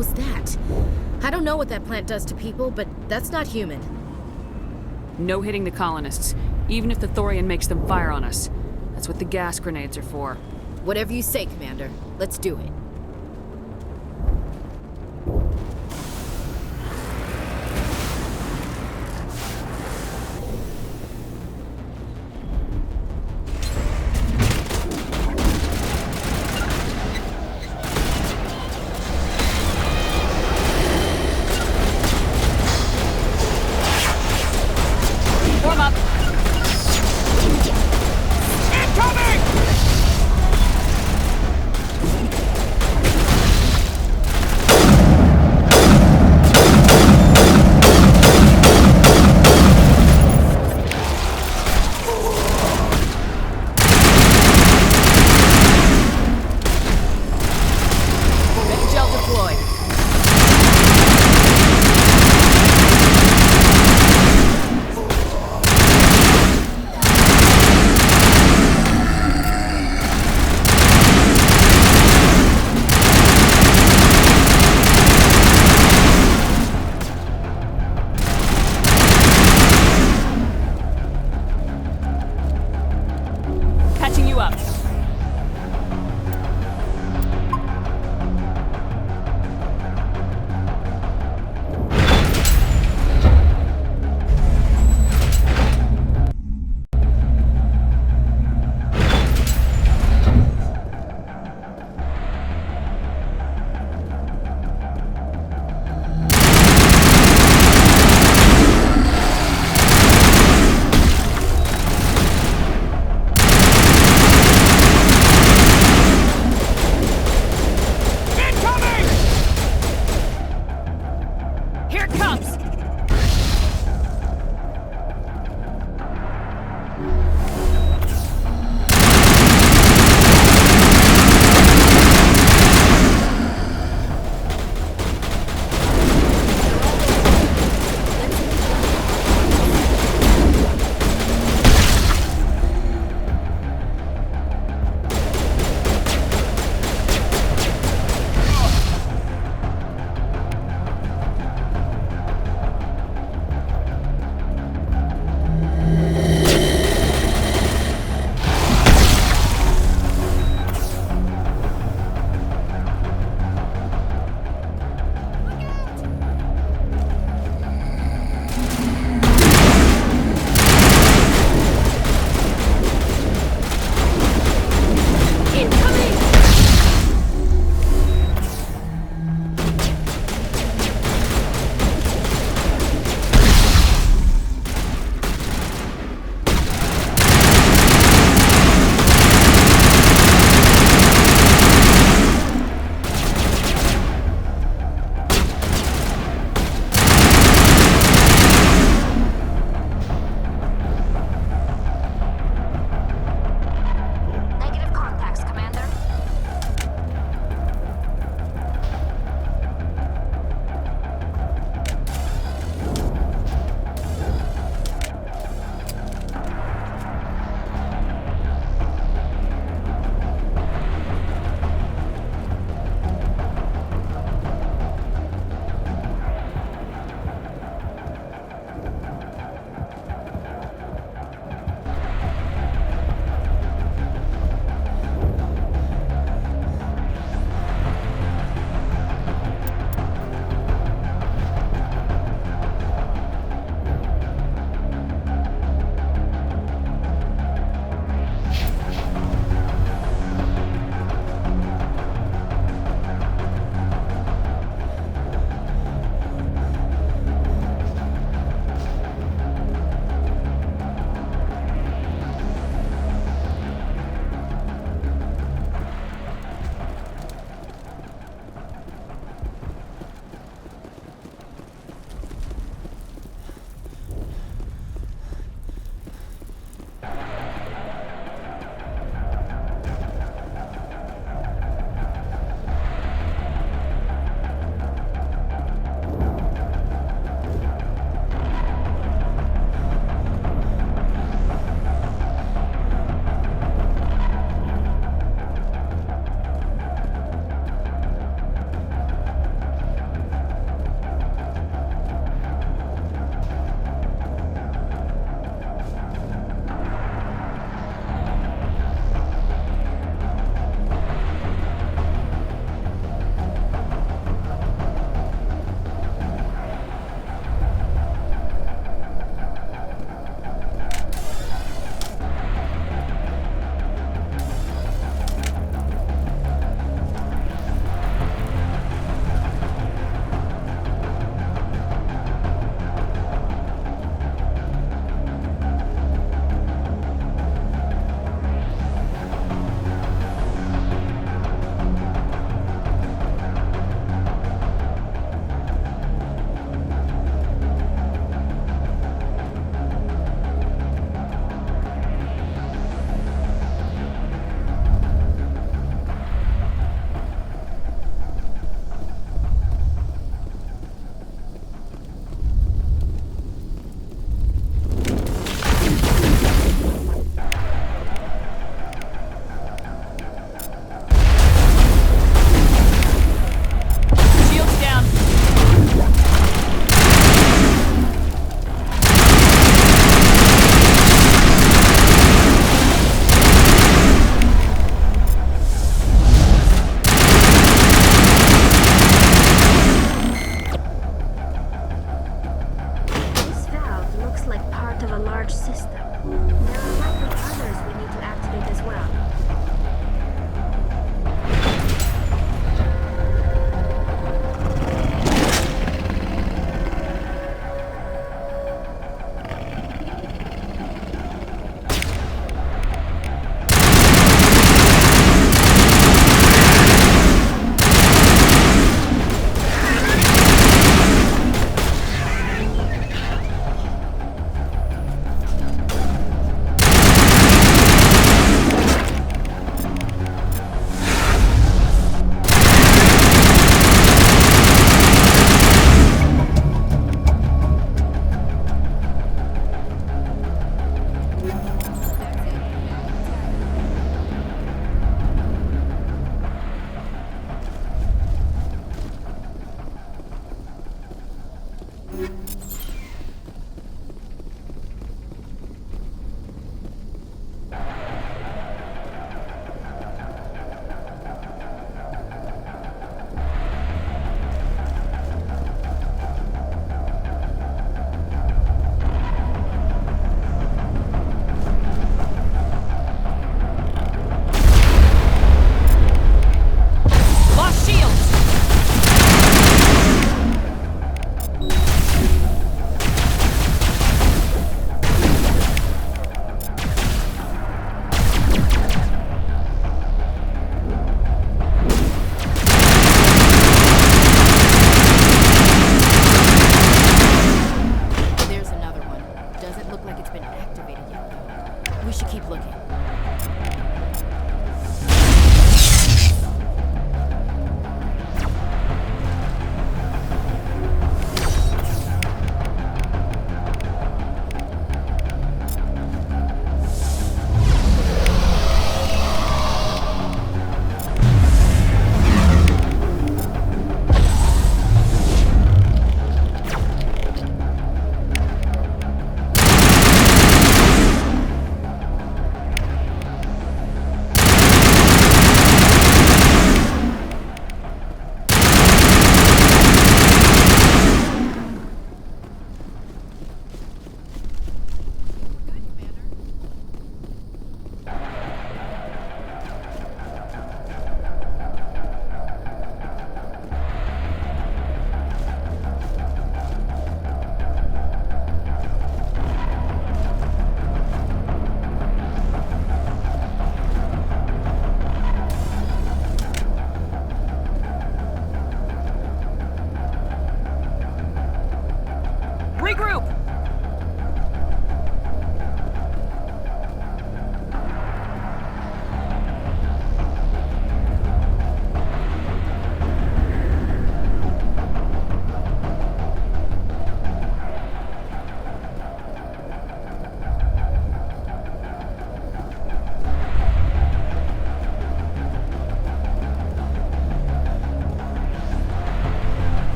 was that? I don't know what that plant does to people, but that's not human. No hitting the colonists, even if the Thorian makes them fire on us. That's what the gas grenades are for. Whatever you say, Commander. Let's do it. Warm up! Incoming!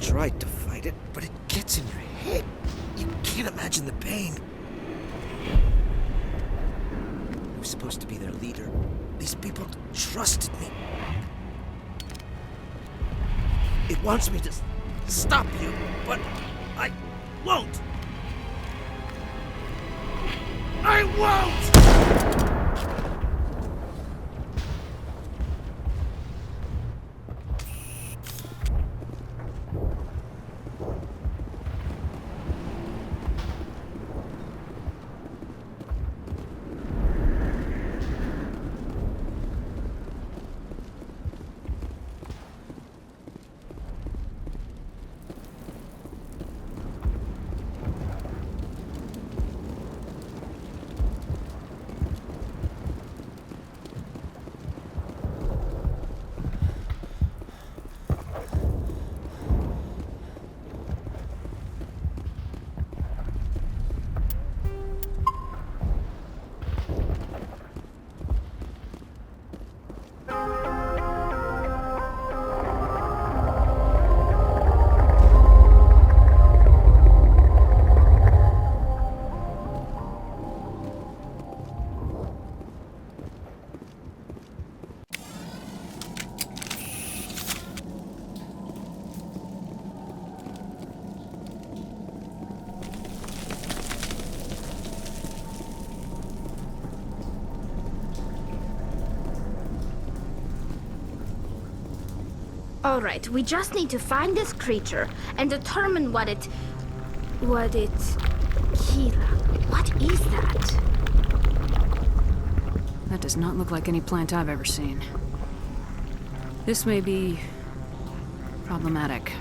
tried to fight it, but it gets in your head. You can't imagine the pain. I was supposed to be their leader. These people trusted me. It wants me to stop you, but I won't. I won't! Alright, we just need to find this creature and determine what it... Kira, what is that? That does not look like any plant I've ever seen. This may be... problematic.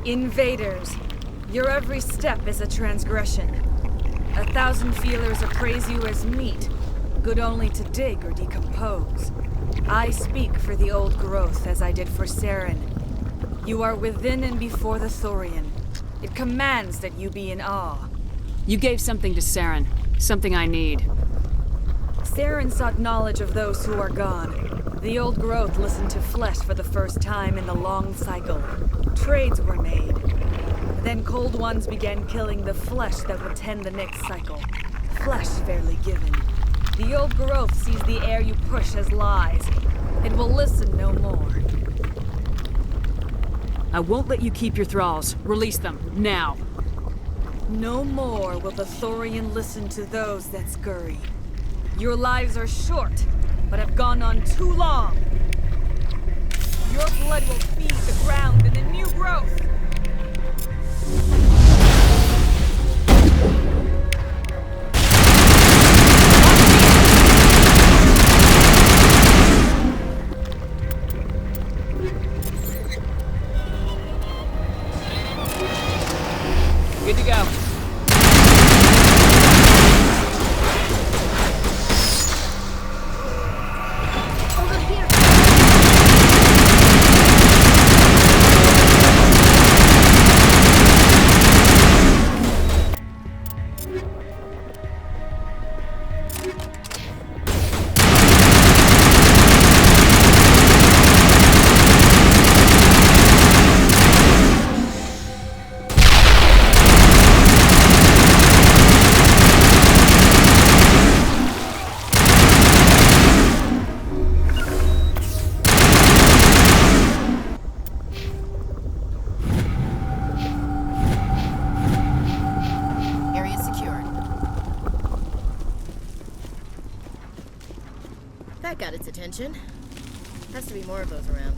Invaders, your every step is a transgression. 1,000 feelers appraise you as meat, good only to dig or decompose. I speak for the old growth as I did for Saren. You are within and before the Thorian. It commands that you be in awe. You gave something to Saren. Something I need. Saren sought knowledge of those who are gone. The old growth listened to flesh for the first time in the long cycle. Trades were made. Then cold ones began killing the flesh that would tend the next cycle. Flesh fairly given. The old growth sees the air you push as lies. It will listen no more. I won't let you keep your thralls. Release them, now. No more will the Thorian listen to those that scurry. Your lives are short, but have gone on too long. Your blood will feed the ground in the new growth. Good to go. That got its attention. Has to be more of those around.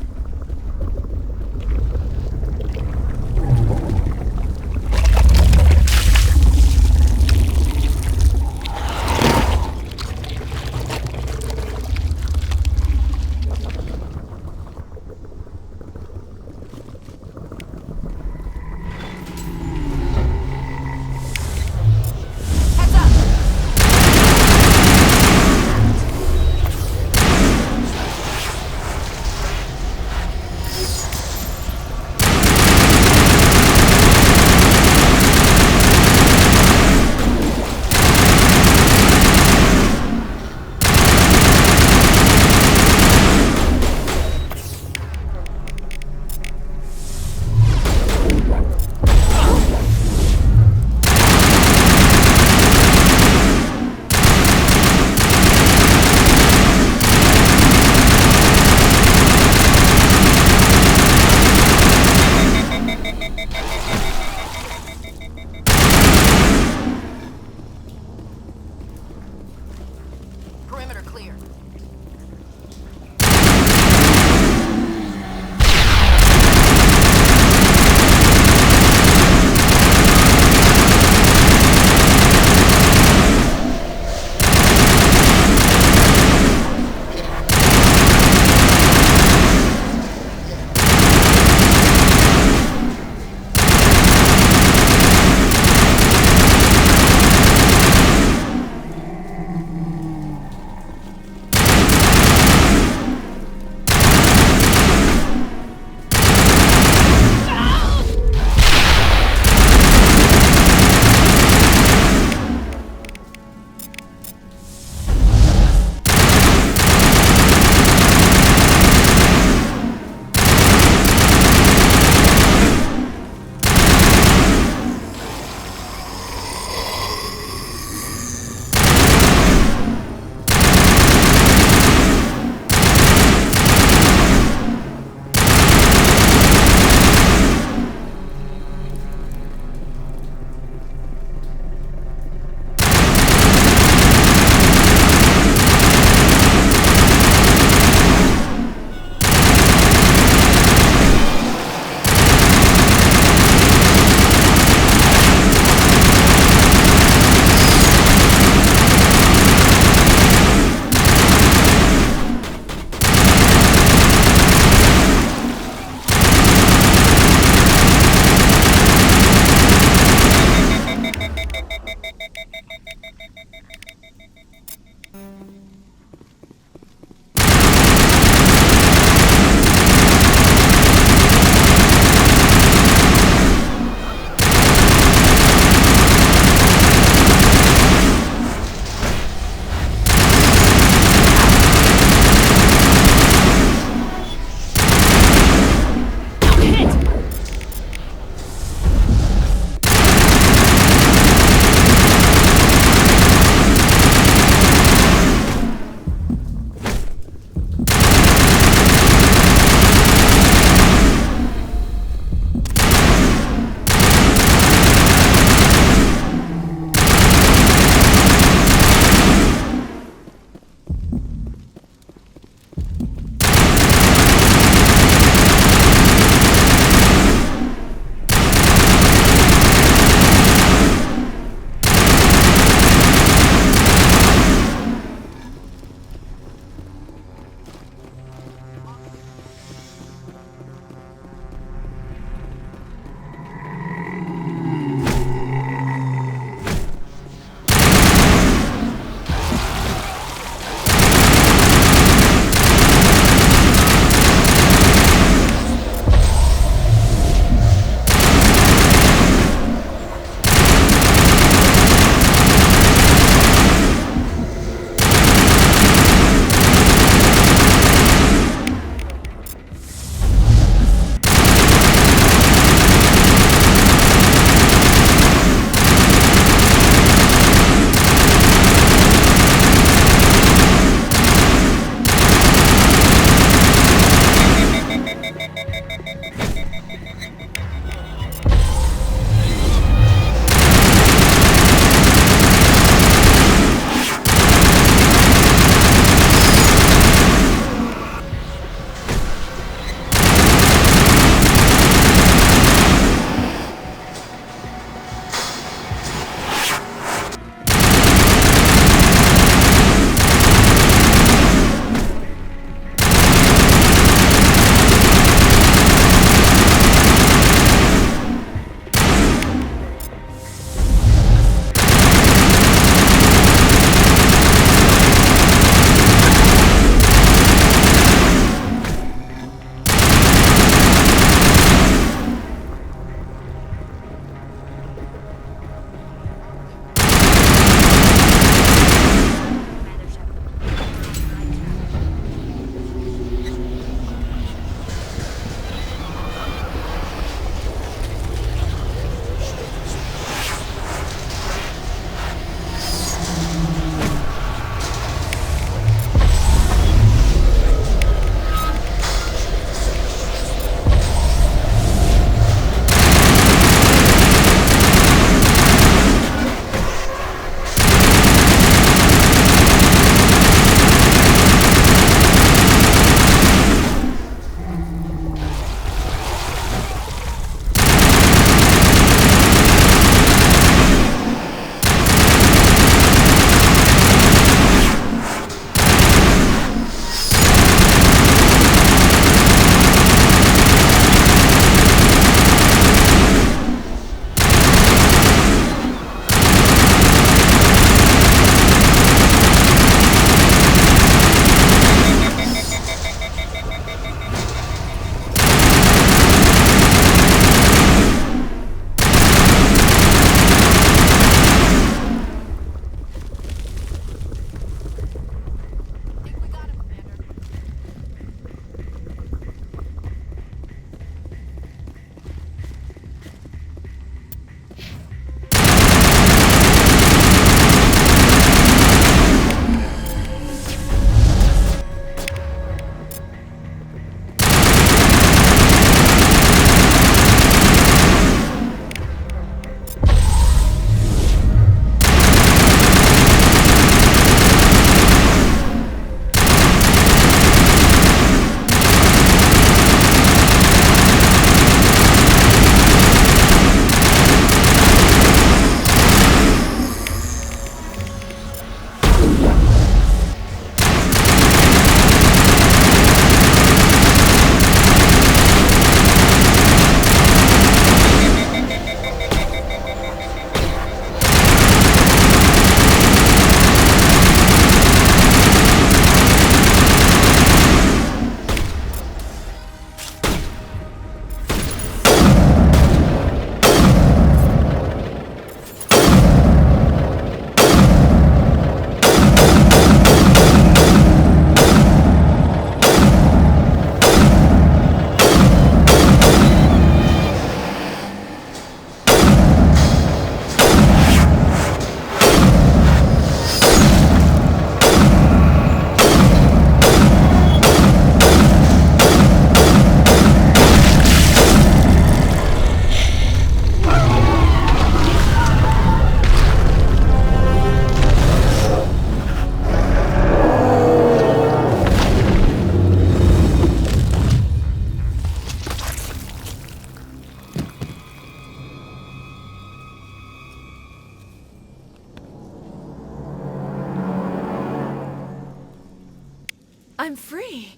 I'm free.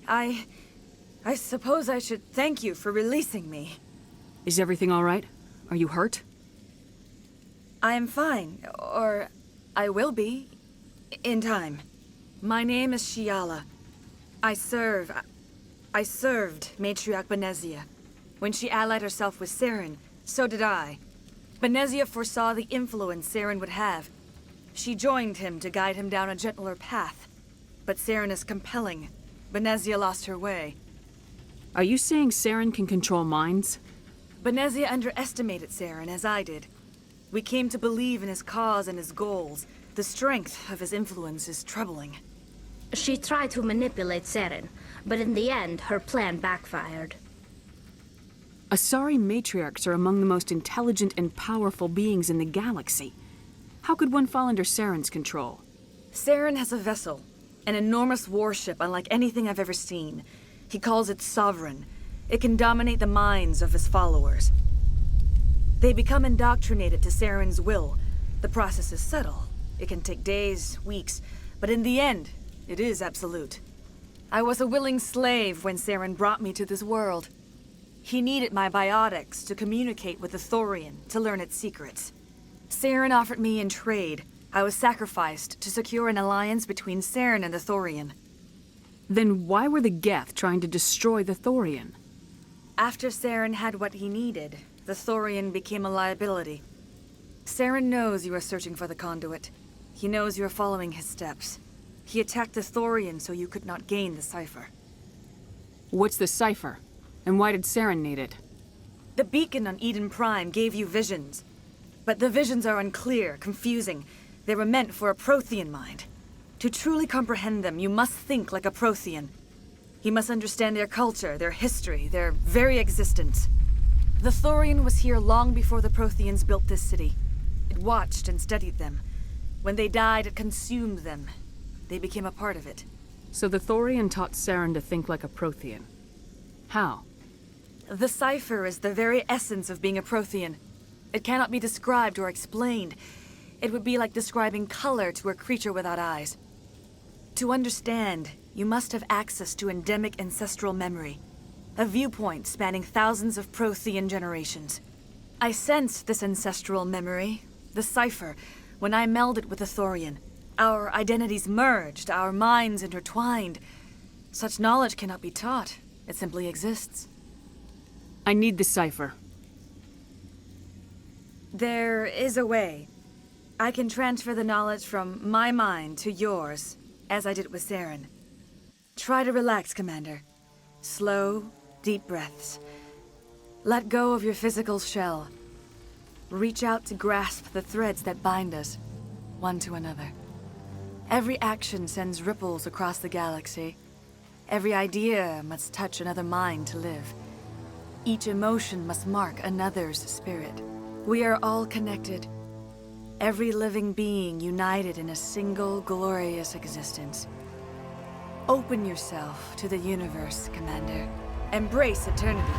I suppose I should thank you for releasing me. Is everything all right? Are you hurt? I am fine, or I will be, in time. My name is Shiala. I served Matriarch Benezia. When she allied herself with Saren, so did I. Benezia foresaw the influence Saren would have. She joined him to guide him down a gentler path. But Saren is compelling. Benezia lost her way. Are you saying Saren can control minds? Benezia underestimated Saren, as I did. We came to believe in his cause and his goals. The strength of his influence is troubling. She tried to manipulate Saren, but in the end, her plan backfired. Asari matriarchs are among the most intelligent and powerful beings in the galaxy. How could one fall under Saren's control? Saren has a vessel, an enormous warship unlike anything I've ever seen. He calls it Sovereign. It can dominate the minds of his followers. They become indoctrinated to Saren's will. The process is subtle. It can take days, weeks, but in the end, it is absolute. I was a willing slave when Saren brought me to this world. He needed my biotics to communicate with the Thorian, to learn its secrets. Saren offered me in trade. I was sacrificed to secure an alliance between Saren and the Thorian. Then why were the Geth trying to destroy the Thorian? After Saren had what he needed, the Thorian became a liability. Saren knows you are searching for the conduit. He knows you are following his steps. He attacked the Thorian so you could not gain the cipher. What's the cipher? And why did Saren need it? The beacon on Eden Prime gave you visions. But the visions are unclear, confusing. They were meant for a Prothean mind. To truly comprehend them, you must think like a Prothean. You must understand their culture, their history, their very existence. The Thorian was here long before the Protheans built this city. It watched and studied them. When they died, it consumed them. They became a part of it. So the Thorian taught Saren to think like a Prothean. How? The cipher is the very essence of being a Prothean. It cannot be described or explained. It would be like describing color to a creature without eyes. To understand, you must have access to endemic ancestral memory, a viewpoint spanning thousands of Prothean generations. I sensed this ancestral memory, the cipher, when I melded with the Thorian. Our identities merged, our minds intertwined. Such knowledge cannot be taught. It simply exists. I need the cipher. There is a way. I can transfer the knowledge from my mind to yours, as I did with Saren. Try to relax, Commander. Slow, deep breaths. Let go of your physical shell. Reach out to grasp the threads that bind us, one to another. Every action sends ripples across the galaxy. Every idea must touch another mind to live. Each emotion must mark another's spirit. We are all connected. Every living being united in a single glorious existence. Open yourself to the universe, Commander. Embrace eternity.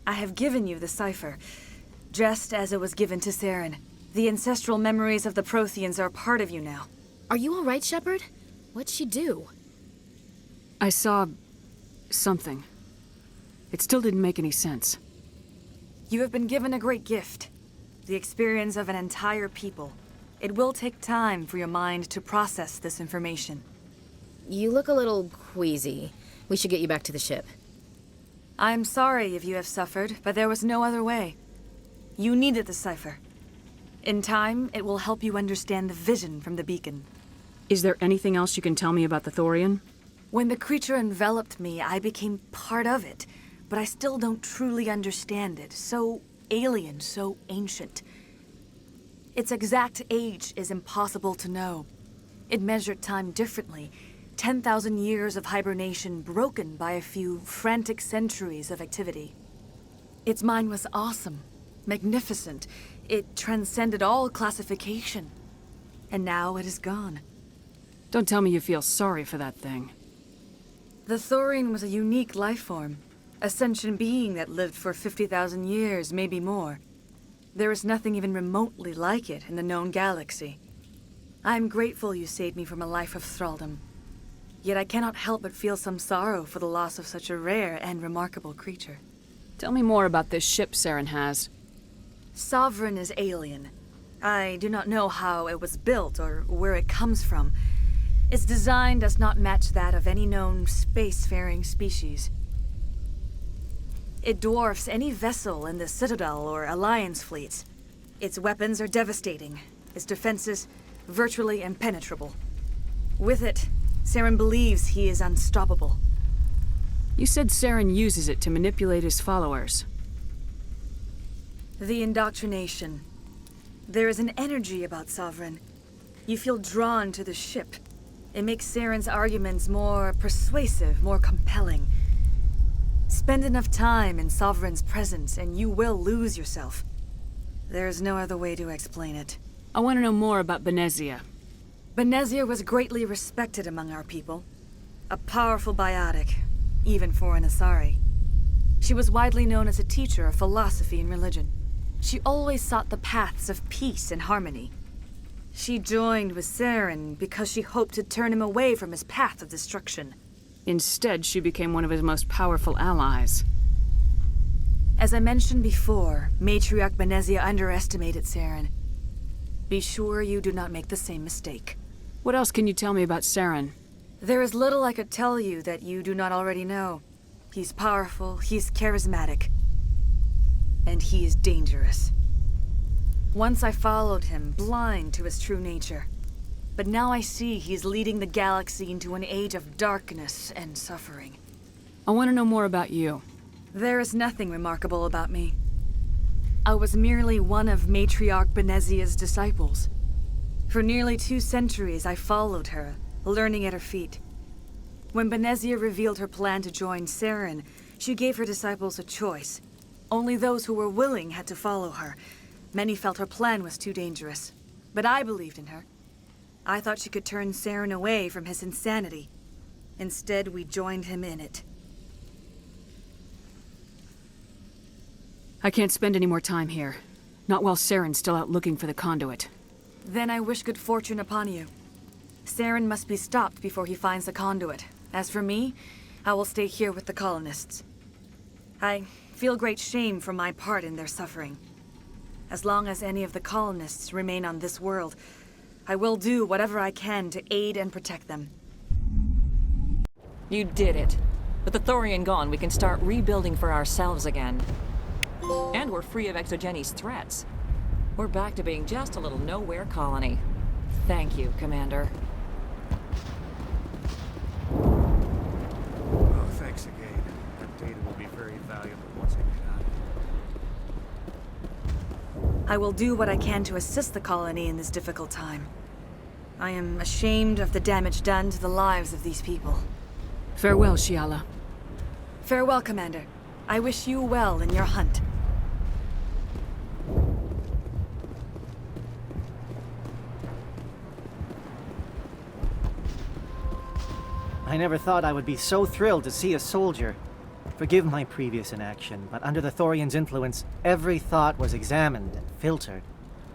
I have given you the cipher, just as it was given to Saren. The ancestral memories of the Protheans are part of you now. Are you all right, Shepard? What'd she do? I saw something. It still didn't make any sense. You have been given a great gift. The experience of an entire people. It will take time for your mind to process this information. You look a little queasy. We should get you back to the ship. I'm sorry if you have suffered, but there was no other way. You needed the cipher. In time, it will help you understand the vision from the beacon. Is there anything else you can tell me about the Thorian? When the creature enveloped me, I became part of it, but I still don't truly understand it. So alien, so ancient. Its exact age is impossible to know. It measured time differently. 10,000 years of hibernation broken by a few frantic centuries of activity. Its mind was awesome, magnificent. It transcended all classification. And now it is gone. Don't tell me you feel sorry for that thing. The Thorian was a unique life form. A sentient being that lived for 50,000 years, maybe more. There is nothing even remotely like it in the known galaxy. I'm grateful you saved me from a life of thraldom. Yet I cannot help but feel some sorrow for the loss of such a rare and remarkable creature. Tell me more about this ship Saren has. Sovereign is alien. I do not know how it was built or where it comes from. Its design does not match that of any known spacefaring species. It dwarfs any vessel in the Citadel or Alliance fleets. Its weapons are devastating, its defenses virtually impenetrable. With it, Saren believes he is unstoppable. You said Saren uses it to manipulate his followers. The indoctrination. There is an energy about Sovereign. You feel drawn to the ship. It makes Saren's arguments more persuasive, more compelling. Spend enough time in Sovereign's presence and you will lose yourself. There is no other way to explain it. I want to know more about Benezia. Benezia was greatly respected among our people. A powerful biotic, even for an Asari. She was widely known as a teacher of philosophy and religion. She always sought the paths of peace and harmony. She joined with Saren because she hoped to turn him away from his path of destruction. Instead, she became one of his most powerful allies. As I mentioned before, Matriarch Benezia underestimated Saren. Be sure you do not make the same mistake. What else can you tell me about Saren? There is little I could tell you that you do not already know. He's powerful, he's charismatic, and he is dangerous. Once I followed him, blind to his true nature. But now I see he's leading the galaxy into an age of darkness and suffering. I want to know more about you. There is nothing remarkable about me. I was merely one of Matriarch Benezia's disciples. For nearly 2 centuries I followed her, learning at her feet. When Benezia revealed her plan to join Saren, she gave her disciples a choice. Only those who were willing had to follow her. Many felt her plan was too dangerous, but I believed in her. I thought she could turn Saren away from his insanity. Instead, we joined him in it. I can't spend any more time here. Not while Saren's still out looking for the conduit. Then I wish good fortune upon you. Saren must be stopped before he finds the conduit. As for me, I will stay here with the colonists. I feel great shame for my part in their suffering. As long as any of the colonists remain on this world, I will do whatever I can to aid and protect them. You did it. With the Thorian gone, we can start rebuilding for ourselves again. And we're free of Exogeni's threats. We're back to being just a little nowhere colony. Thank you, Commander. Oh, thanks again. That data will be very valuable once I get out. I will do what I can to assist the colony in this difficult time. I am ashamed of the damage done to the lives of these people. Farewell, Shiala. Farewell, Commander. I wish you well in your hunt. I never thought I would be so thrilled to see a soldier. Forgive my previous inaction, but under the Thorian's influence, every thought was examined and filtered.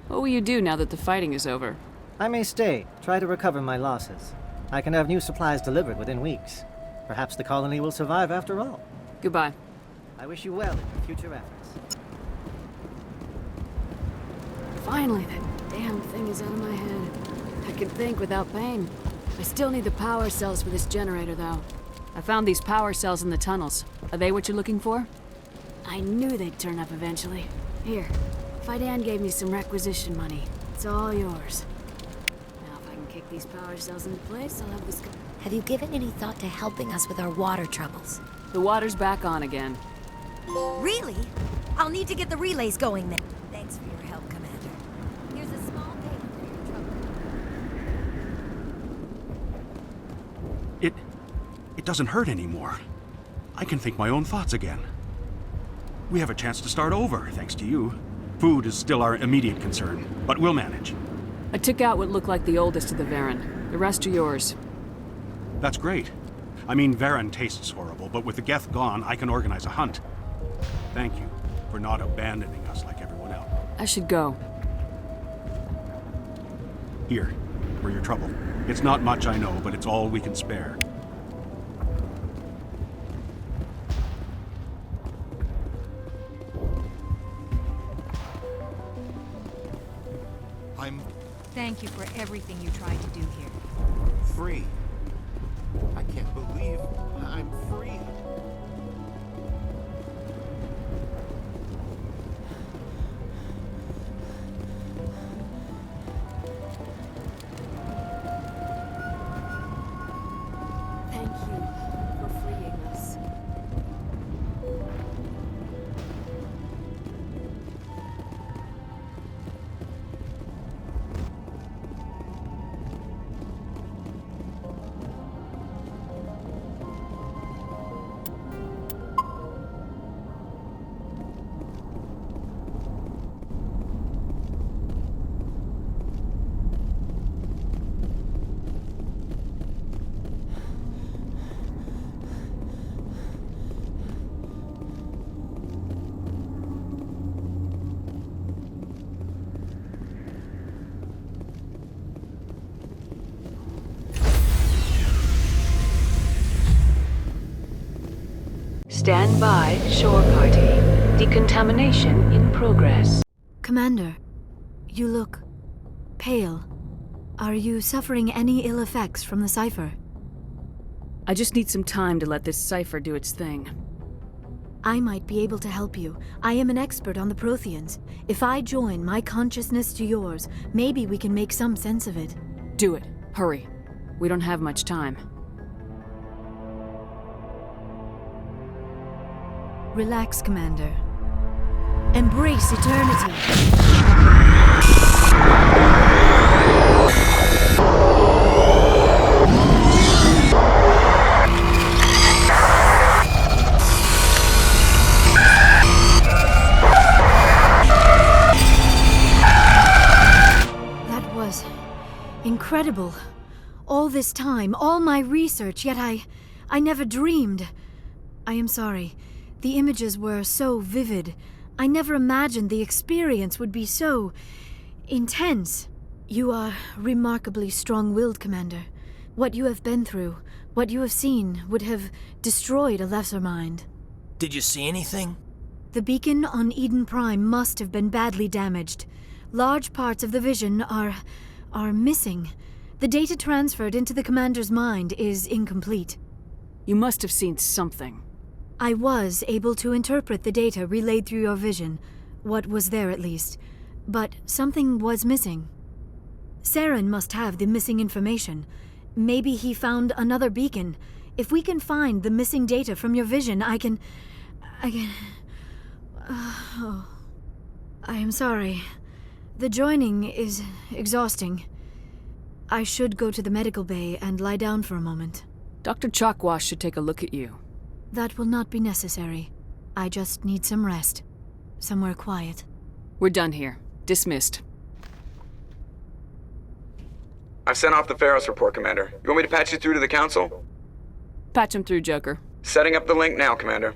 What will you do now that the fighting is over? I may stay, try to recover my losses. I can have new supplies delivered within weeks. Perhaps the colony will survive after all. Goodbye. I wish you well in your future efforts. Finally, that damn thing is out of my head. I can think without pain. I still need the power cells for this generator, though. I found these power cells in the tunnels. Are they what you're looking for? I knew they'd turn up eventually. Here, Fidan gave me some requisition money. It's all yours. Now if I can kick Take these power cells into place, I'll have this... Have you given any thought to helping us with our water troubles? The water's back on again. Really? I'll need to get the relays going then. Thanks for your help, Commander. Here's a small payment for your trouble. It doesn't hurt anymore. I can think my own thoughts again. We have a chance to start over, thanks to you. Food is still our immediate concern, but we'll manage. I took out what looked like the oldest of the Varen. The rest are yours. That's great. I mean, Varen tastes horrible, but with the Geth gone, I can organize a hunt. Thank you for not abandoning us like everyone else. I should go. Here, for your trouble. It's not much, I know, but it's all we can spare. Thank you for everything you tried to do here. Free. I can't believe I'm free. Thank you for freeing us. Stand by, shore party. Decontamination in progress. Commander, you look pale. Are you suffering any ill effects from the cipher? I just need some time to let this cipher do its thing. I might be able to help you. I am an expert on the Protheans. If I join my consciousness to yours, maybe we can make some sense of it. Do it. Hurry. We don't have much time. Relax, Commander. Embrace eternity. That was incredible. All this time, all my research, yet I never dreamed. I am sorry. The images were so vivid. I never imagined the experience would be so intense. You are remarkably strong-willed, Commander. What you have been through, what you have seen, would have destroyed a lesser mind. Did you see anything? The beacon on Eden Prime must have been badly damaged. Large parts of the vision are missing. The data transferred into the Commander's mind is incomplete. You must have seen something. I was able to interpret the data relayed through your vision, what was there at least, but something was missing. Saren must have the missing information. Maybe he found another beacon. If we can find the missing data from your vision, I can... I am sorry. The joining is exhausting. I should go to the medical bay and lie down for a moment. Dr. Chalkwash should take a look at you. That will not be necessary. I just need some rest. Somewhere quiet. We're done here. Dismissed. I've sent off the Feros report, Commander. You want me to patch you through to the Council? Patch him through, Joker. Setting up the link now, Commander.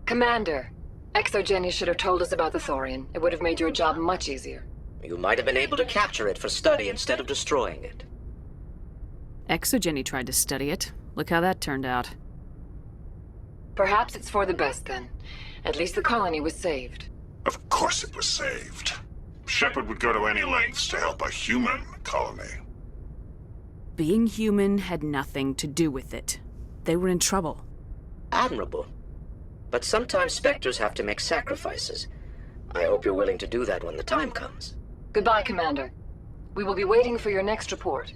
Commander, Exogeny should have told us about the Thorian. It would have made your job much easier. You might have been able to capture it for study instead of destroying it. Exogeny tried to study it. Look how that turned out. Perhaps it's for the best, then. At least the colony was saved. Of course it was saved. Shepard would go to any lengths to help a human colony. Being human had nothing to do with it. They were in trouble. Admirable. But sometimes Spectres have to make sacrifices. I hope you're willing to do that when the time comes. Goodbye, Commander. We will be waiting for your next report.